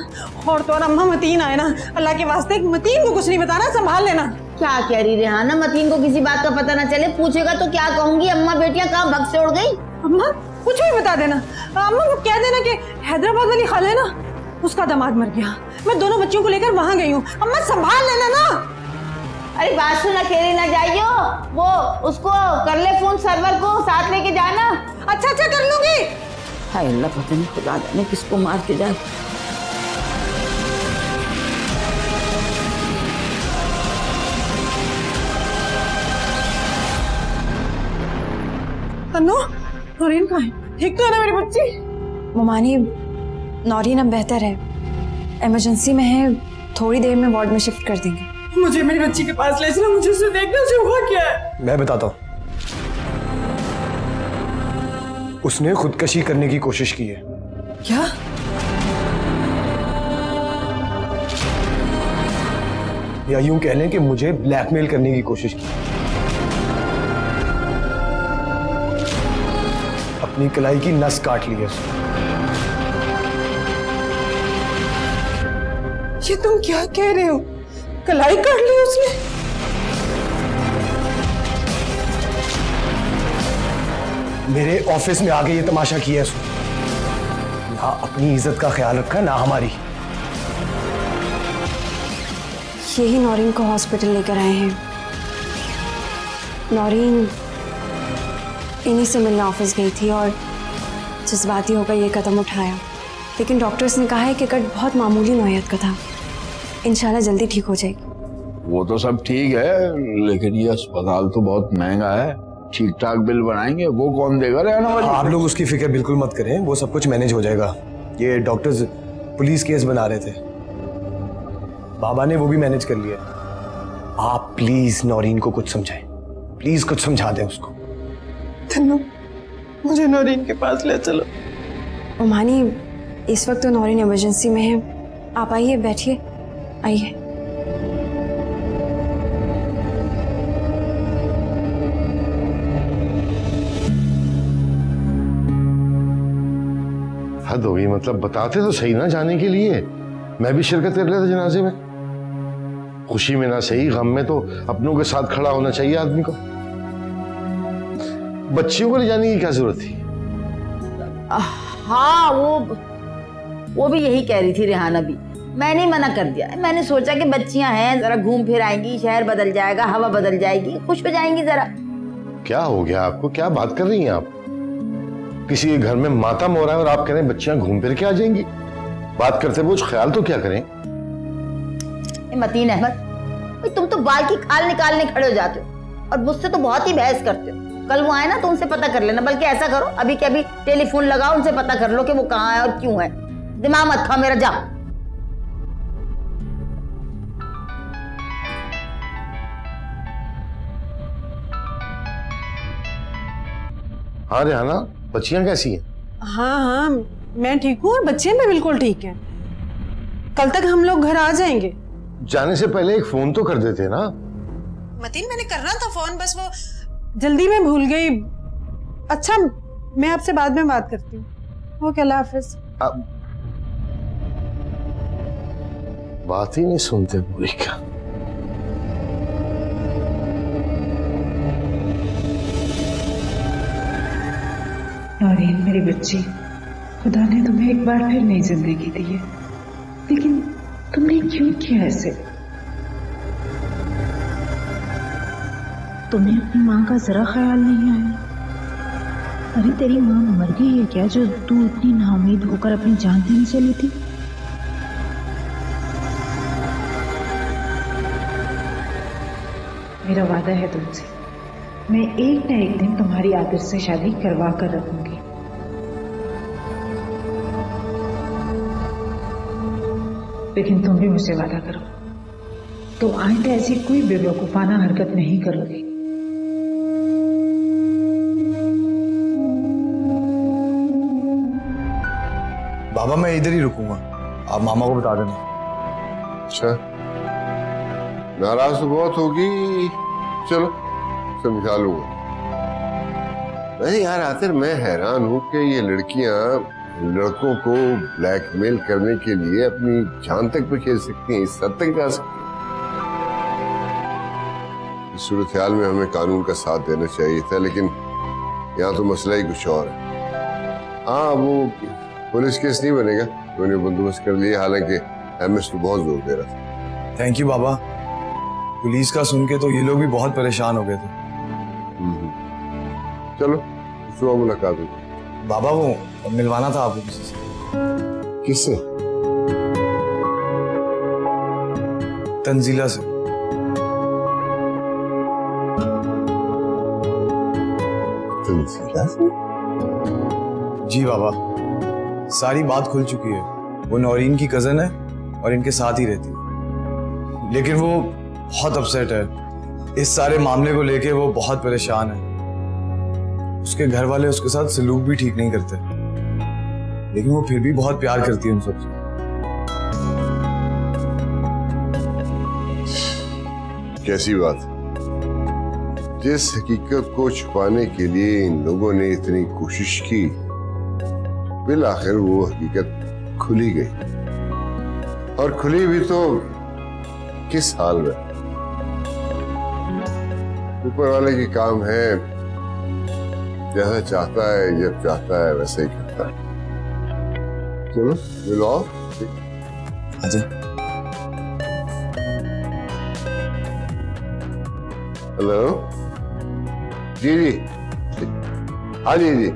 और तो और अम्मा, मतीन आए ना, अल्लाह के वास्ते मतीन को कुछ नहीं बताना, संभाल लेना। क्या कह रही रिहाना? मतीन को किसी बात का पता ना चले, पूछेगा तो क्या कहूंगी? अम्मा बेटियां कहाँ भग से उड़ गई? अम्मा कुछ भी बता देना। अम्मा वो कह देना कि हैदराबाद वाली खाला है ना, उसका दामाद मर गया, मैं दोनों बच्चों को लेकर वहां गई हूँ। अम्मा संभाल लेना ना। अरे बात सुन, अकेले ना जाइयो, वो उसको कर ले फोन, सर्वर को साथ लेके जाना। अच्छा अच्छा, कर लूंगी। हाय अल्लाह, पता नहीं खुदा जाने किसको मार के जाए। तन्नू, नौरीन कहाँ है? ठीक तो है ना मेरी बच्ची? मोमानी, नौरीन अब बेहतर है, इमरजेंसी में है, थोड़ी देर में वार्ड में शिफ्ट कर देंगे। मुझे मेरी बच्ची के पास ले चलो, मुझे उसे देखना, उसे हुआ क्या है? मैं बताता हूँ। उसने खुदकशी करने की कोशिश की है। क्या? या यूं कह लें कि मुझे ब्लैकमेल करने की कोशिश की। अपनी कलाई की नस काट ली है उसने। ये तुम क्या कह रहे हो? कलाई काट ली उसने? मेरे ऑफिस में आके ये तमाशा किया उसने। ना अपनी इज्जत का ख्याल रखा, ना हमारी। यही नौरीन को हॉस्पिटल लेकर आए हैं। नौरीन इन्हीं से मिलने ऑफिस गई थी और जज्बाती होकर ये कदम उठाया, लेकिन डॉक्टर्स ने कहा है कि कट बहुत मामूली नौयत का था, इंशाल्लाह जल्दी ठीक हो जाएगी। वो तो सब ठीक है, लेकिन ये अस्पताल तो बहुत महंगा है, ठीक ठाक बिल बनाएंगे, वो कौन देगा? रहना वाली। आप लोग उसकी फिक्र बिल्कुल मत करें, वो सब कुछ मैनेज हो जाएगा। ये डॉक्टर्स पुलिस केस बना रहे थे, बाबा ने वो भी मैनेज कर लिया। आप प्लीज नौरीन को कुछ समझाएं, प्लीज कुछ समझा दें उसको। तन्नू, मुझे नौरीन के पास ले चलो। ओमानी, इस वक्त तो नौरीन इमरजेंसी में है। आप आइए, बैठिए, आइए। हद हो गई, मतलब बताते तो सही ना जाने के लिए। मैं भी शिरकत कर लेता जनाजे में। खुशी में ना सही, गम में तो अपनों के साथ खड़ा होना चाहिए आदमी को। बच्चियों को ले जाने की क्या जरूरत थी? हाँ, वो भी यही कह रही थी रेहाना भी। मैंने मना कर दिया। मैंने सोचा कि बच्चियां हैं, जरा घूम फिर आएंगी, शहर बदल जाएगा, हवा बदल जाएगी, खुश हो जाएंगी जरा। क्या हो गया आपको? क्या बात कर रही हैं आप? किसी के घर में मातम हो रहा है और आप कह रहे हैं बच्चियां घूम फिर के आ जाएंगी? बात करते हुए ख्याल तो क्या करें? मतीन अहमद, भाई तुम तो बाल की खाल निकालने खड़े हो जाते हो और मुझसे तो बहुत ही बहस करते हो। कल वो आए ना तो उनसे पता कर लेना, बल्कि ऐसा करो अभी के अभी टेलीफोन लगाओ, उनसे पता कर लो कि वो कहाँ है और क्यों है। दिमाग मत खाओ मेरा, जाओ। हाँ रेहाना, बच्चियां कैसी हैं? हाँ हाँ, मैं ठीक हूँ और बच्चे भी बिल्कुल ठीक हैं। कल तक हम लोग घर आ जाएंगे। जाने से पहले एक फोन तो कर देते ना। मतीन, मैंने करना था फोन, बस वो जल्दी में भूल गई। अच्छा, मैं आपसे बाद में बात करती हूँ। ओके, अल्लाह हाफिज। बात ही नहीं सुनते पूरी का। नौरीन मेरी बच्ची, खुदा ने तुम्हें एक बार फिर नई जिंदगी दी है, लेकिन तुमने क्यों किया ऐसे? तुम्हें अपनी माँ का जरा ख्याल नहीं आया? अरे तेरी माँ मर गई है क्या, जो तू इतनी नाउम्मीद होकर अपनी जान देने चली थी? मेरा वादा है तुमसे, मैं एक न एक दिन तुम्हारी आतिश से शादी करवा कर रखूंगी। लेकिन तुम भी मुझसे वादा करो, तुम आइंदा ऐसी कोई बेवकूफाना हरकत नहीं करोगे। बाबा मैं इधर ही रुकूंगा, आप मामा को बता देना। अच्छा, नाराज तो बहुत होगी, चलो समझा लूंगा। वैसे यार आखिर मैं हैरान हूं कि ये लड़कियां लड़कों को ब्लैकमेल करने के लिए अपनी जान तक पे खेल सकती हैं, इस हद तक जा सकती हैं। इस सूरत हाल में हमें कानून का साथ देना चाहिए था, लेकिन यहाँ तो मसला ही कुछ और है। हाँ, वो पुलिस केस नहीं बनेगा, मैंने बंदोबस्त कर लिया, हालांकि एमएस तो बहुत जोर दे रहा था। थैंक यू बाबा, पुलिस का सुन के तो ये लोग भी बहुत परेशान हो गए थे। चलो सुबह मुलाकात होगी। बाबा वो मिलवाना था आपको किसी से। किससे? तंजीला से। तंजीला से? जी बाबा, सारी बात खुल चुकी है। वो नौरीन की कजन है और इनके साथ ही रहती है, लेकिन वो बहुत अपसेट है इस सारे मामले को लेके। वो बहुत परेशान है। उसके घर वाले उसके साथ सलूक भी ठीक नहीं करते, लेकिन वो फिर भी बहुत प्यार करती है उन सबसे। कैसी बात? जिस हकीकत को छुपाने के लिए इन लोगों ने इतनी कोशिश की, बिल आखिर वो हकीकत खुली गई, और खुली भी तो किस हाल में। ऊपर वाले की काम है, जैसा चाहता है जब चाहता है वैसे ही करता है। चलो मिलो। अच्छा, हेलो जी जी, हाँ जी जी,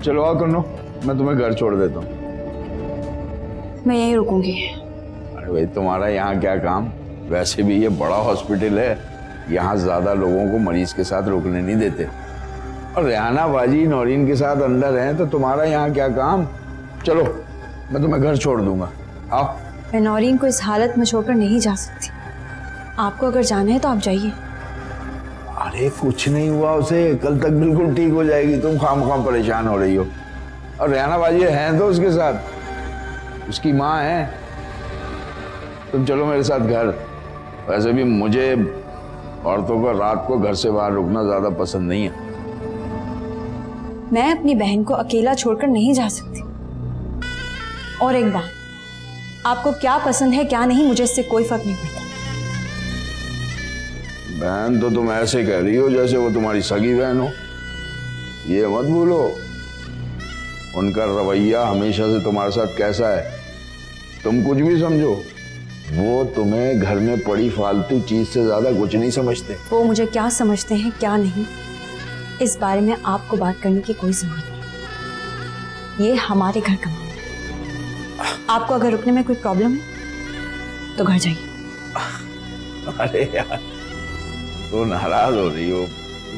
चलो आ करनो, मैं तुम्हें घर छोड़ देता हूँ। मैं यहीं रुकूंगी। अरे भाई तुम्हारा यहाँ क्या काम, वैसे भी ये बड़ा हॉस्पिटल है, यहाँ ज्यादा लोगों को मरीज के साथ रोकने नहीं देते। और रेहाना बाजी नौरीन के साथ अंदर हैं तो तुम्हारा यहाँ क्या काम। चलो मैं तुम्हें घर छोड़ दूंगा, आओ। मैं नौरीन को इस हालत में छोड़कर नहीं जा सकती। आपको अगर जाना है तो आप जाइए। अरे कुछ नहीं हुआ उसे, कल तक बिल्कुल ठीक हो जाएगी। तुम खामखाम परेशान हो रही हो। और रेहाना बाजी हैं तो उसके साथ, उसकी माँ है। तुम चलो मेरे साथ घर। वैसे भी मुझे औरतों का रात को घर से बाहर रुकना ज्यादा पसंद नहीं है। मैं अपनी बहन को अकेला छोड़कर नहीं जा सकती। और एक बात, आपको क्या पसंद है क्या नहीं, मुझे इससे कोई फर्क नहीं पड़ता। बहन तो तुम ऐसे कह रही हो जैसे वो तुम्हारी सगी बहन हो। ये मत भूलो उनका रवैया हमेशा से तुम्हारे साथ कैसा है। तुम कुछ भी समझो, वो तुम्हें घर में पड़ी फालतू चीज से ज्यादा कुछ नहीं समझते। वो मुझे क्या समझते हैं क्या नहीं, इस बारे में आपको बात करने की कोई जरूरत नहीं। ये हमारे घर का मामला है। आपको अगर रुकने में कोई प्रॉब्लम है तो घर जाइए। अरे यार तो नाराज हो रही हो,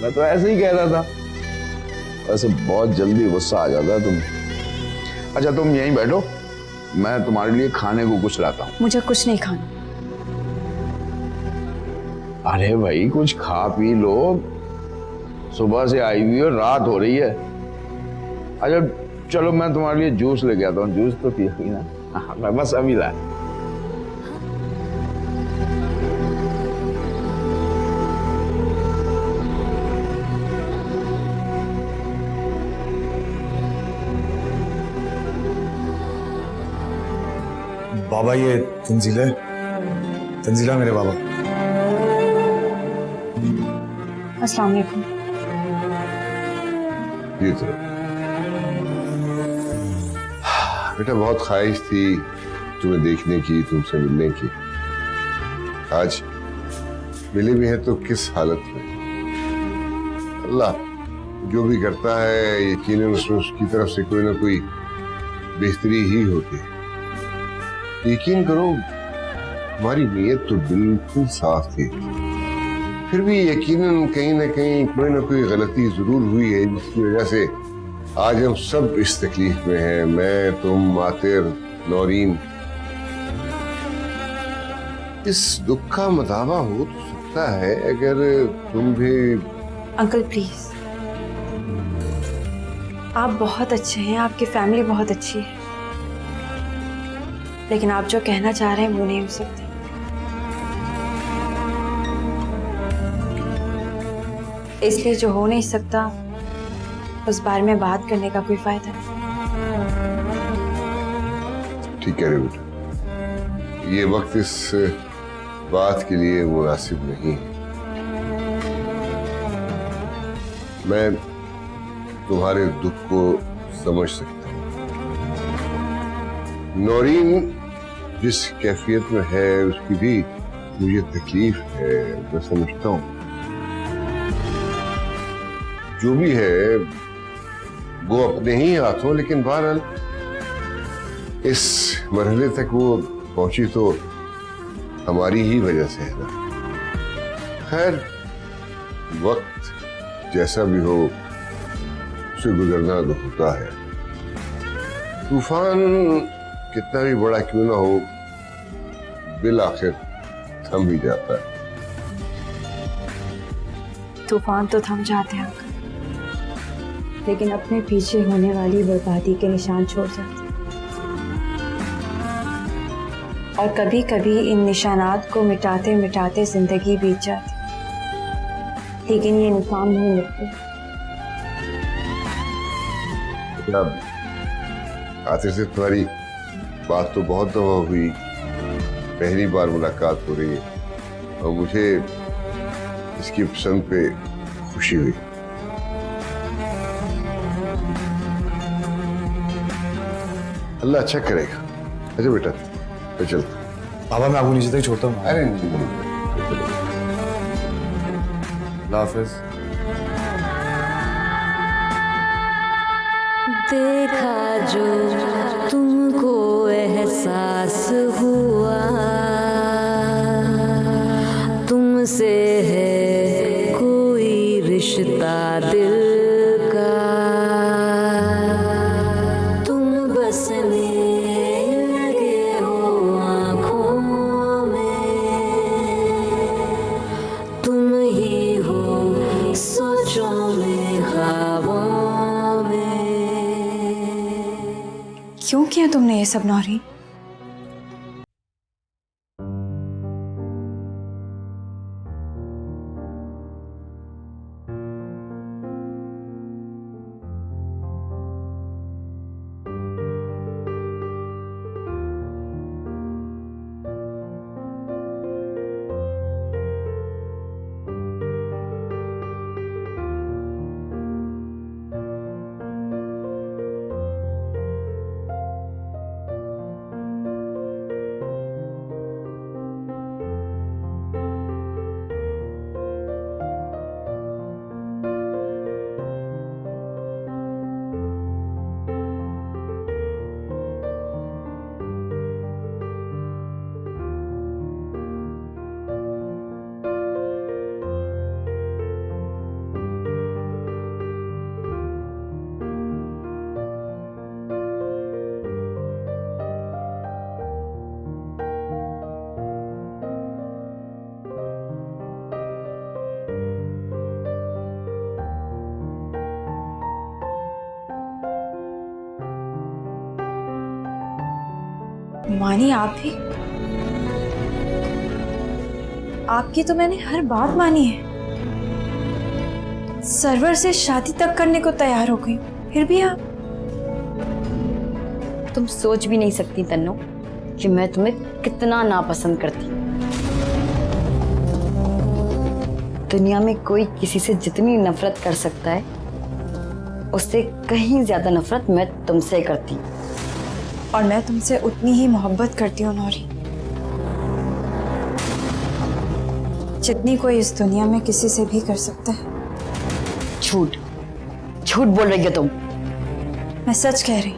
मैं तो ऐसे ही कह रहा था। वैसे बहुत जल्दी गुस्सा आ जाता है तुम्हें। अच्छा तुम यहीं बैठो, मैं तुम्हारे लिए खाने को कुछ लाता हूँ। मुझे कुछ नहीं खाना। अरे भाई कुछ खा पी लो, सुबह से आई हुई हो, रात हो रही है। अच्छा चलो मैं तुम्हारे लिए जूस लेके आता हूँ। जूस तो पियोगी ना? हाँ, मैं बस अभी लाया। बाबा ये तंजीला मेरे बाबा। अस्सलाम वालेकुम। ये तो बेटा बहुत ख्वाहिश थी तुम्हें देखने की, तुमसे मिलने की। आज मिले भी हैं तो किस हालत में। अल्लाह जो भी करता है यकीनन उसमें उसकी तरफ से कोई ना कोई बेहतरी ही होती है। यकीन करो हमारी नीयत तो बिल्कुल साफ थी, फिर भी यकीनन कहीं ना कहीं कोई ना कोई गलती जरूर हुई है जिसकी वजह से आज हम सब इस तकलीफ में हैं। मैं, तुम, आतिर, नौरीन। इस दुख का मदावा हो तो सकता है अगर तुम भी। अंकल प्लीज, आप बहुत अच्छे हैं, आपकी फैमिली बहुत अच्छी है, लेकिन आप जो कहना चाह रहे हैं वो नहीं हो सकते। इसलिए जो हो नहीं सकता उस बारे में बात करने का कोई फायदा नहीं। ठीक कह रहे हो बेटा, ये वक्त इस बात के लिए मुनासिब नहीं है। मैं तुम्हारे दुख को समझ सकता हूँ। नौरीन जिस कैफियत में है उसकी भी मुझे तकलीफ है, मैं समझता हूँ। जो भी है वो अपने ही हाथों, लेकिन बहरहाल इस मरहले तक वो पहुंची तो हमारी ही वजह से है ना। खैर वक्त जैसा भी हो उसे गुजरना तो होता है। तूफान कितना भी बड़ा क्यों ना हो बिल आखिर थम ही जाता है। तूफान तो थम जाते हैं अंकल, लेकिन अपने पीछे होने वाली बर्बादी के निशान छोड़ जाते हैं। और कभी कभी इन निशानात को मिटाते मिटाते जिंदगी बीत जाती, लेकिन ये निशान नहीं मिटते। आतिश से तुम्हारी बात तो बहुत दफा हुई, पहली बार मुलाकात हो रही है और मुझे इसकी पसंद पे खुशी हुई। अल्लाह अच्छा करेगा। अच्छा बेटा मैं चलता हूँ। बाबा मैं आपको नीचे तक छोड़ता हूँ। अरे नहीं। अल्लाह हाफिज। देखा जो तुमको एहसास हुआ, तुमसे है क्यों किया तुमने ये सब नौरीन? मानी आप भी? आपकी तो मैंने हर बात मानी है। सरवर से शादी तक करने को तैयार हो गई, फिर भी आप? तुम सोच भी नहीं सकती तन्नो कि मैं तुम्हें कितना नापसंद करती हूँ। दुनिया में कोई किसी से जितनी नफरत कर सकता है, उससे कहीं ज्यादा नफरत मैं तुमसे करती हूँ। और मैं तुमसे उतनी ही मोहब्बत करती हूँ नौरी, जितनी कोई इस दुनिया में किसी से भी कर सकता है। झूठ झूठ बोल रही हो तुम। मैं सच कह रही।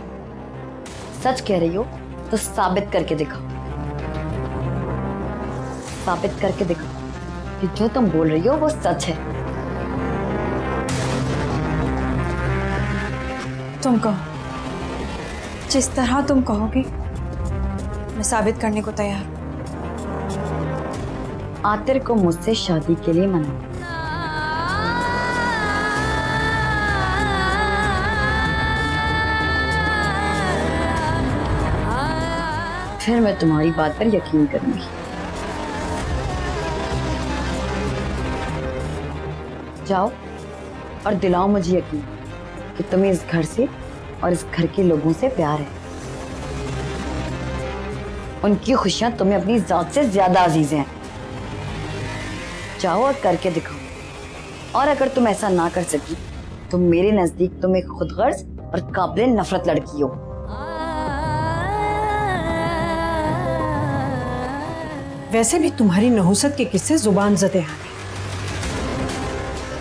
सच कह रही हो तो साबित करके दिखाओ। साबित करके दिखाओ कि जो तुम बोल रही हो वो सच है। तुम कहो, जिस तरह तुम कहोगी मैं साबित करने को तैयार हूं। आतिर को मुझसे शादी के लिए मना। फिर मैं तुम्हारी बात पर यकीन करूंगी। जाओ और दिलाओ मुझे यकीन कि तुम्हें इस घर से और इस घर के लोगों से प्यार है। उनकी खुशियां तुम्हें अपनी जात से ज्यादा अजीज हैं। जाओ और करके दिखाओ। और अगर तुम ऐसा ना कर सकी तो मेरे नजदीक तुम एक खुदगर्ज और काबिल नफरत लड़की हो। वैसे भी तुम्हारी नहुसत के किस्से जुबान जदे हैं,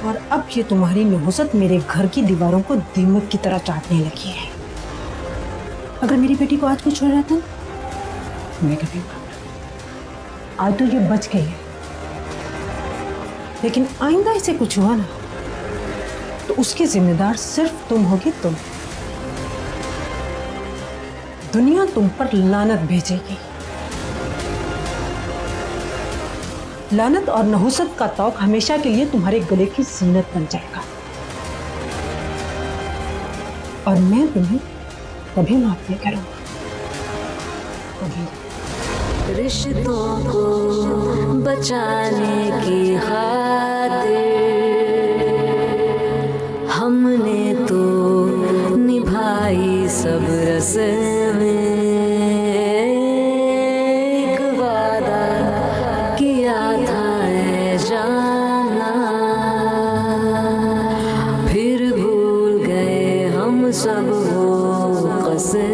और अब ये तुम्हारी नहुसत मेरे घर की दीवारों को दीमक की तरह चाटने लगी है। अगर मेरी बेटी को आज कुछ हो जाता ना, मैं कभी आज तो ये बच गई है, लेकिन आइंदा इसे कुछ हुआ ना तो उसके जिम्मेदार सिर्फ तुम होगी। तुम, दुनिया तुम पर लानत भेजेगी। लानत और नहुसत का तौक हमेशा के लिए तुम्हारे गले की जीनत बन जाएगा, और मैं तुम्हें कभी माफ नहीं करूंगा। कभी। रिश्तों को बचाने की खातिर हमने तो निभाई सब रस्में। एक वादा किया था ऐ जाना, फिर भूल गए हम सब वो कसमें।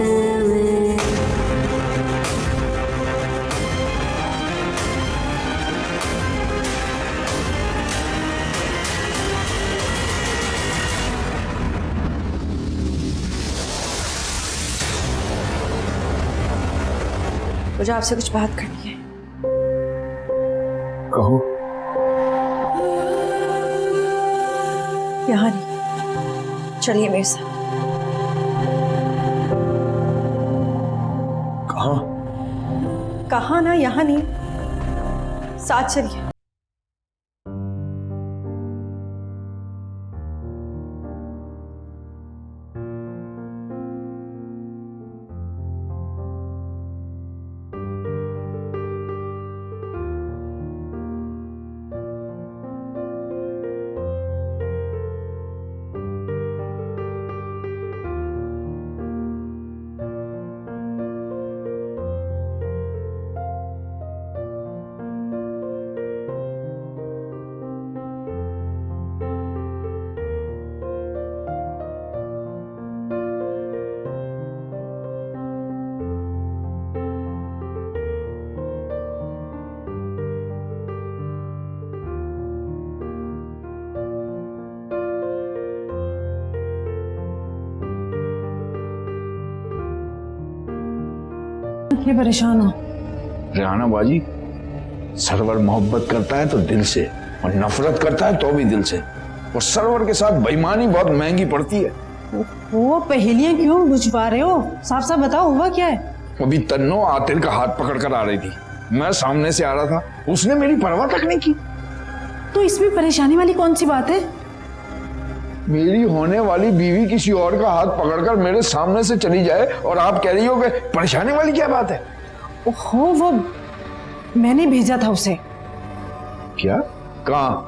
मुझे आपसे कुछ बात करनी है। कहो। यहाँ नहीं, चलिए मेरे साथ। कहाँ? कहाँ ना, यहाँ नहीं, साथ चलिए। इतने परेशान हो? रेहाना बाजी, सरवर मोहब्बत करता है तो दिल से, और नफरत करता है तो भी दिल से। और सरवर के साथ बेईमानी बहुत महंगी पड़ती है। वो पहेलियां क्यों बुझवा रहे हो? साफ साफ बताओ, हुआ क्या है? अभी तन्नो आतिर का हाथ पकड़ कर आ रही थी, मैं सामने से आ रहा था, उसने मेरी परवाह तक नहीं की। तो इसमें परेशानी वाली कौन सी बात है? मेरी होने वाली बीवी किसी और का हाथ पकड़कर मेरे सामने से चली जाए और आप कह रही हो कि परेशानी वाली क्या बात है? ओहो, वो मैंने भेजा था उसे। क्या? कहाँ?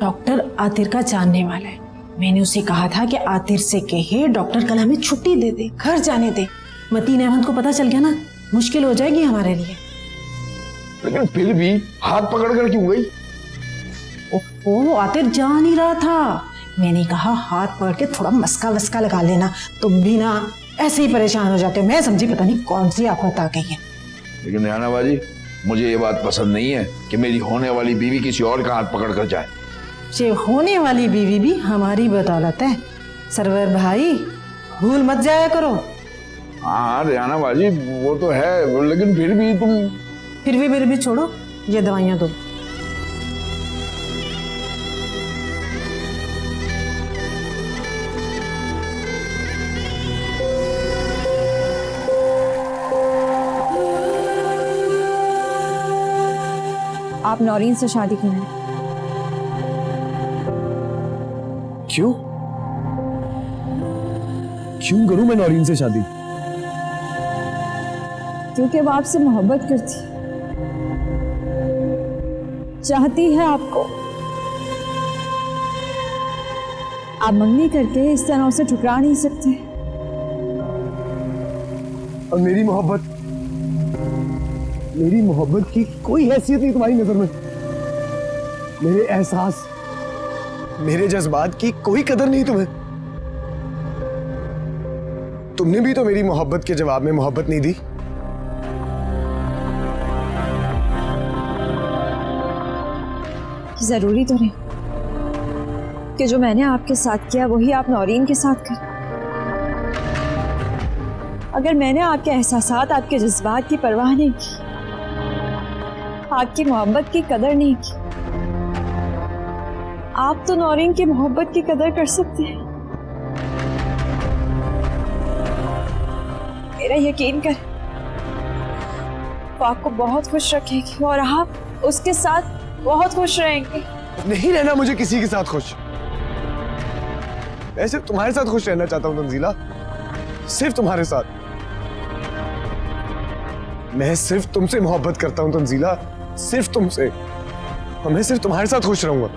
डॉक्टर आतिर का जानने वाला है। मैंने उसे कहा था कि आतिर से कहे डॉक्टर कल हमें छुट्टी दे दे, घर जाने दे। मतीन अहमद को पता चल गया ना, मुश्किल हो जाएगी हमारे लिए। लेकिन फिर भी हाथ पकड़कर क्यों गई? ओहो, आतिर जा नहीं रहा था। मैंने कहा हाथ पकड़ के थोड़ा मस्का वस्का लगा लेना, तुम भी ना ऐसे ही परेशान हो जाते हो। मैं समझी पता नहीं कौन सी आफत आ गई है। लेकिन रेहाना बाजी, मुझे ये बात पसंद नहीं है कि मेरी होने वाली बीवी किसी और का हाथ पकड़ कर जाए। ये होने वाली बीवी भी हमारी बदौलत है। सरवर भाई, भूल मत जाया करो। हाँ रेहाना बाजी, वो तो है, लेकिन फिर भी तुम। फिर भी छोड़ो, ये दवाइयां दो। आप नौरीन से शादी करें। क्यों? क्यों करूं मैं नौरीन से शादी? क्योंकि वो आपसे मोहब्बत करती, चाहती है आपको। आप मंगनी करके इस तरह उसे ठुकरा नहीं सकते। और मेरी मोहब्बत की कोई हैसियत नहीं तुम्हारी नजर में। मेरे एहसास, मेरे जज्बात की कोई कदर नहीं तुम्हें। तुमने भी तो मेरी मोहब्बत के जवाब में मोहब्बत नहीं दी। जरूरी तो नहीं कि जो मैंने आपके साथ किया वही आप नौरीन के साथ करें। अगर मैंने आपके एहसासात, आपके जज्बात की परवाह नहीं की, आपकी मोहब्बत की कदर नहीं की, आप तो नौरीन की मोहब्बत की कदर कर सकते हैं। मेरा यकीन कर, वो आपको बहुत खुश रखेगी और आप उसके साथ बहुत खुश रहेंगे। नहीं रहना मुझे किसी के साथ खुश। मैं सिर्फ तुम्हारे साथ खुश रहना चाहता हूं तंजीला, सिर्फ तुम्हारे साथ। मैं सिर्फ तुमसे मोहब्बत करता हूं तंजीला, सिर्फ तुमसे, और मैं सिर्फ तुम्हारे साथ खुश रहूंगा।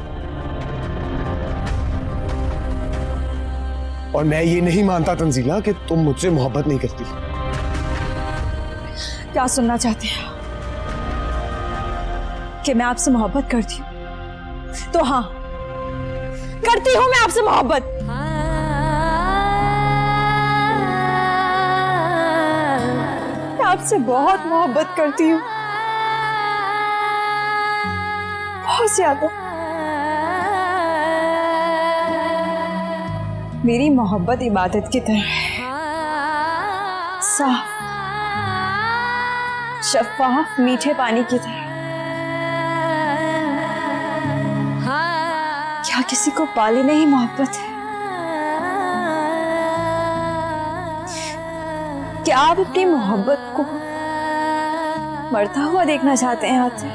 और मैं ये नहीं मानता तंजीला कि तुम मुझसे मोहब्बत नहीं करती। क्या सुनना चाहते हैं कि मैं आपसे मोहब्बत करती हूँ? तो हाँ, करती हूँ मैं आपसे मोहब्बत। मैं आपसे बहुत मोहब्बत करती हूँ, बहुत ज्यादा। मेरी मोहब्बत इबादत की तरह है, साफ शफाफ मीठे पानी की तरह। क्या किसी को पाले नहीं मोहब्बत है? क्या आप अपनी मोहब्बत को मरता हुआ देखना चाहते हैं आते?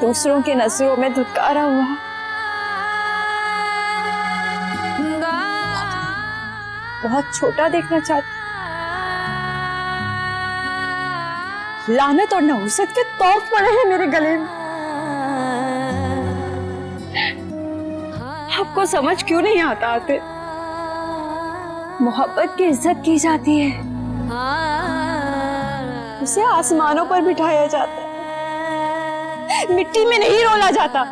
दूसरों के नजरों में धुतकारा हुआ, बहुत छोटा देखना चाहते? लानत और नहुसत के तौफ पड़े हैं मेरे गले में। आपको समझ क्यों नहीं आता आते? मोहब्बत की इज्जत की जाती है, उसे आसमानों पर बिठाया जाता है, मिट्टी में नहीं रोला जाता।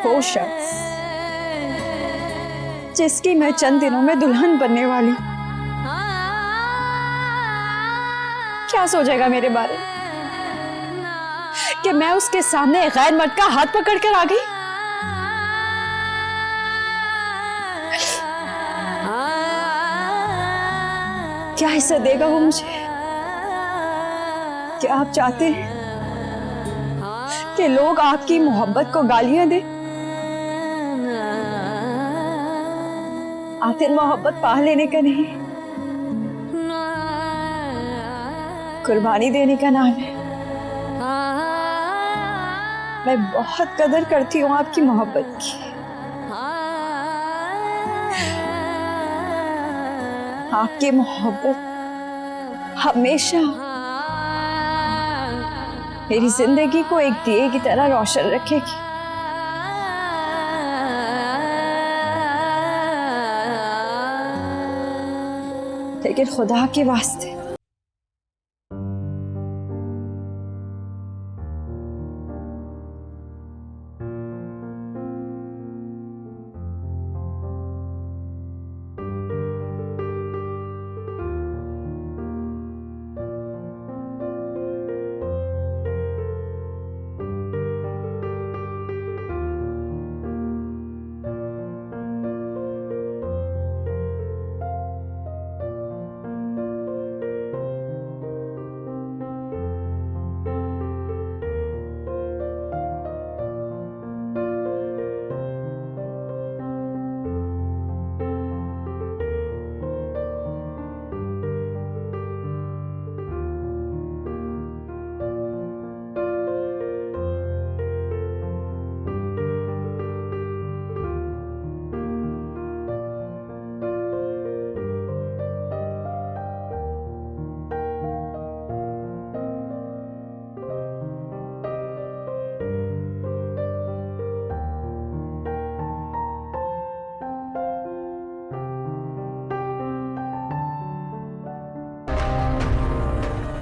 वो शख्स जिसकी मैं चंद दिनों में दुल्हन बनने वाली हूं। क्या सोचेगा मेरे बारे में कि मैं उसके सामने एक गैर मर्द का हाथ पकड़ कर आ गई? क्या हिस्सा देगा वो मुझे? क्या आप चाहते हैं कि लोग आपकी मोहब्बत को गालियां दें? आखिर मोहब्बत पा लेने का नहीं, कुर्बानी देने का नाम है। मैं बहुत कदर करती हूँ आपकी मोहब्बत की। आपकी मोहब्बत हमेशा मेरी जिंदगी को एक दिए की तरह रोशन रखेगी। लेकिन खुदा के वास्ते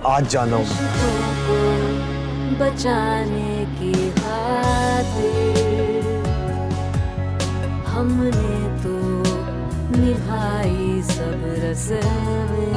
आज जाना होगा। बचाने की खातिर हमने तो निभाई सब रस्में।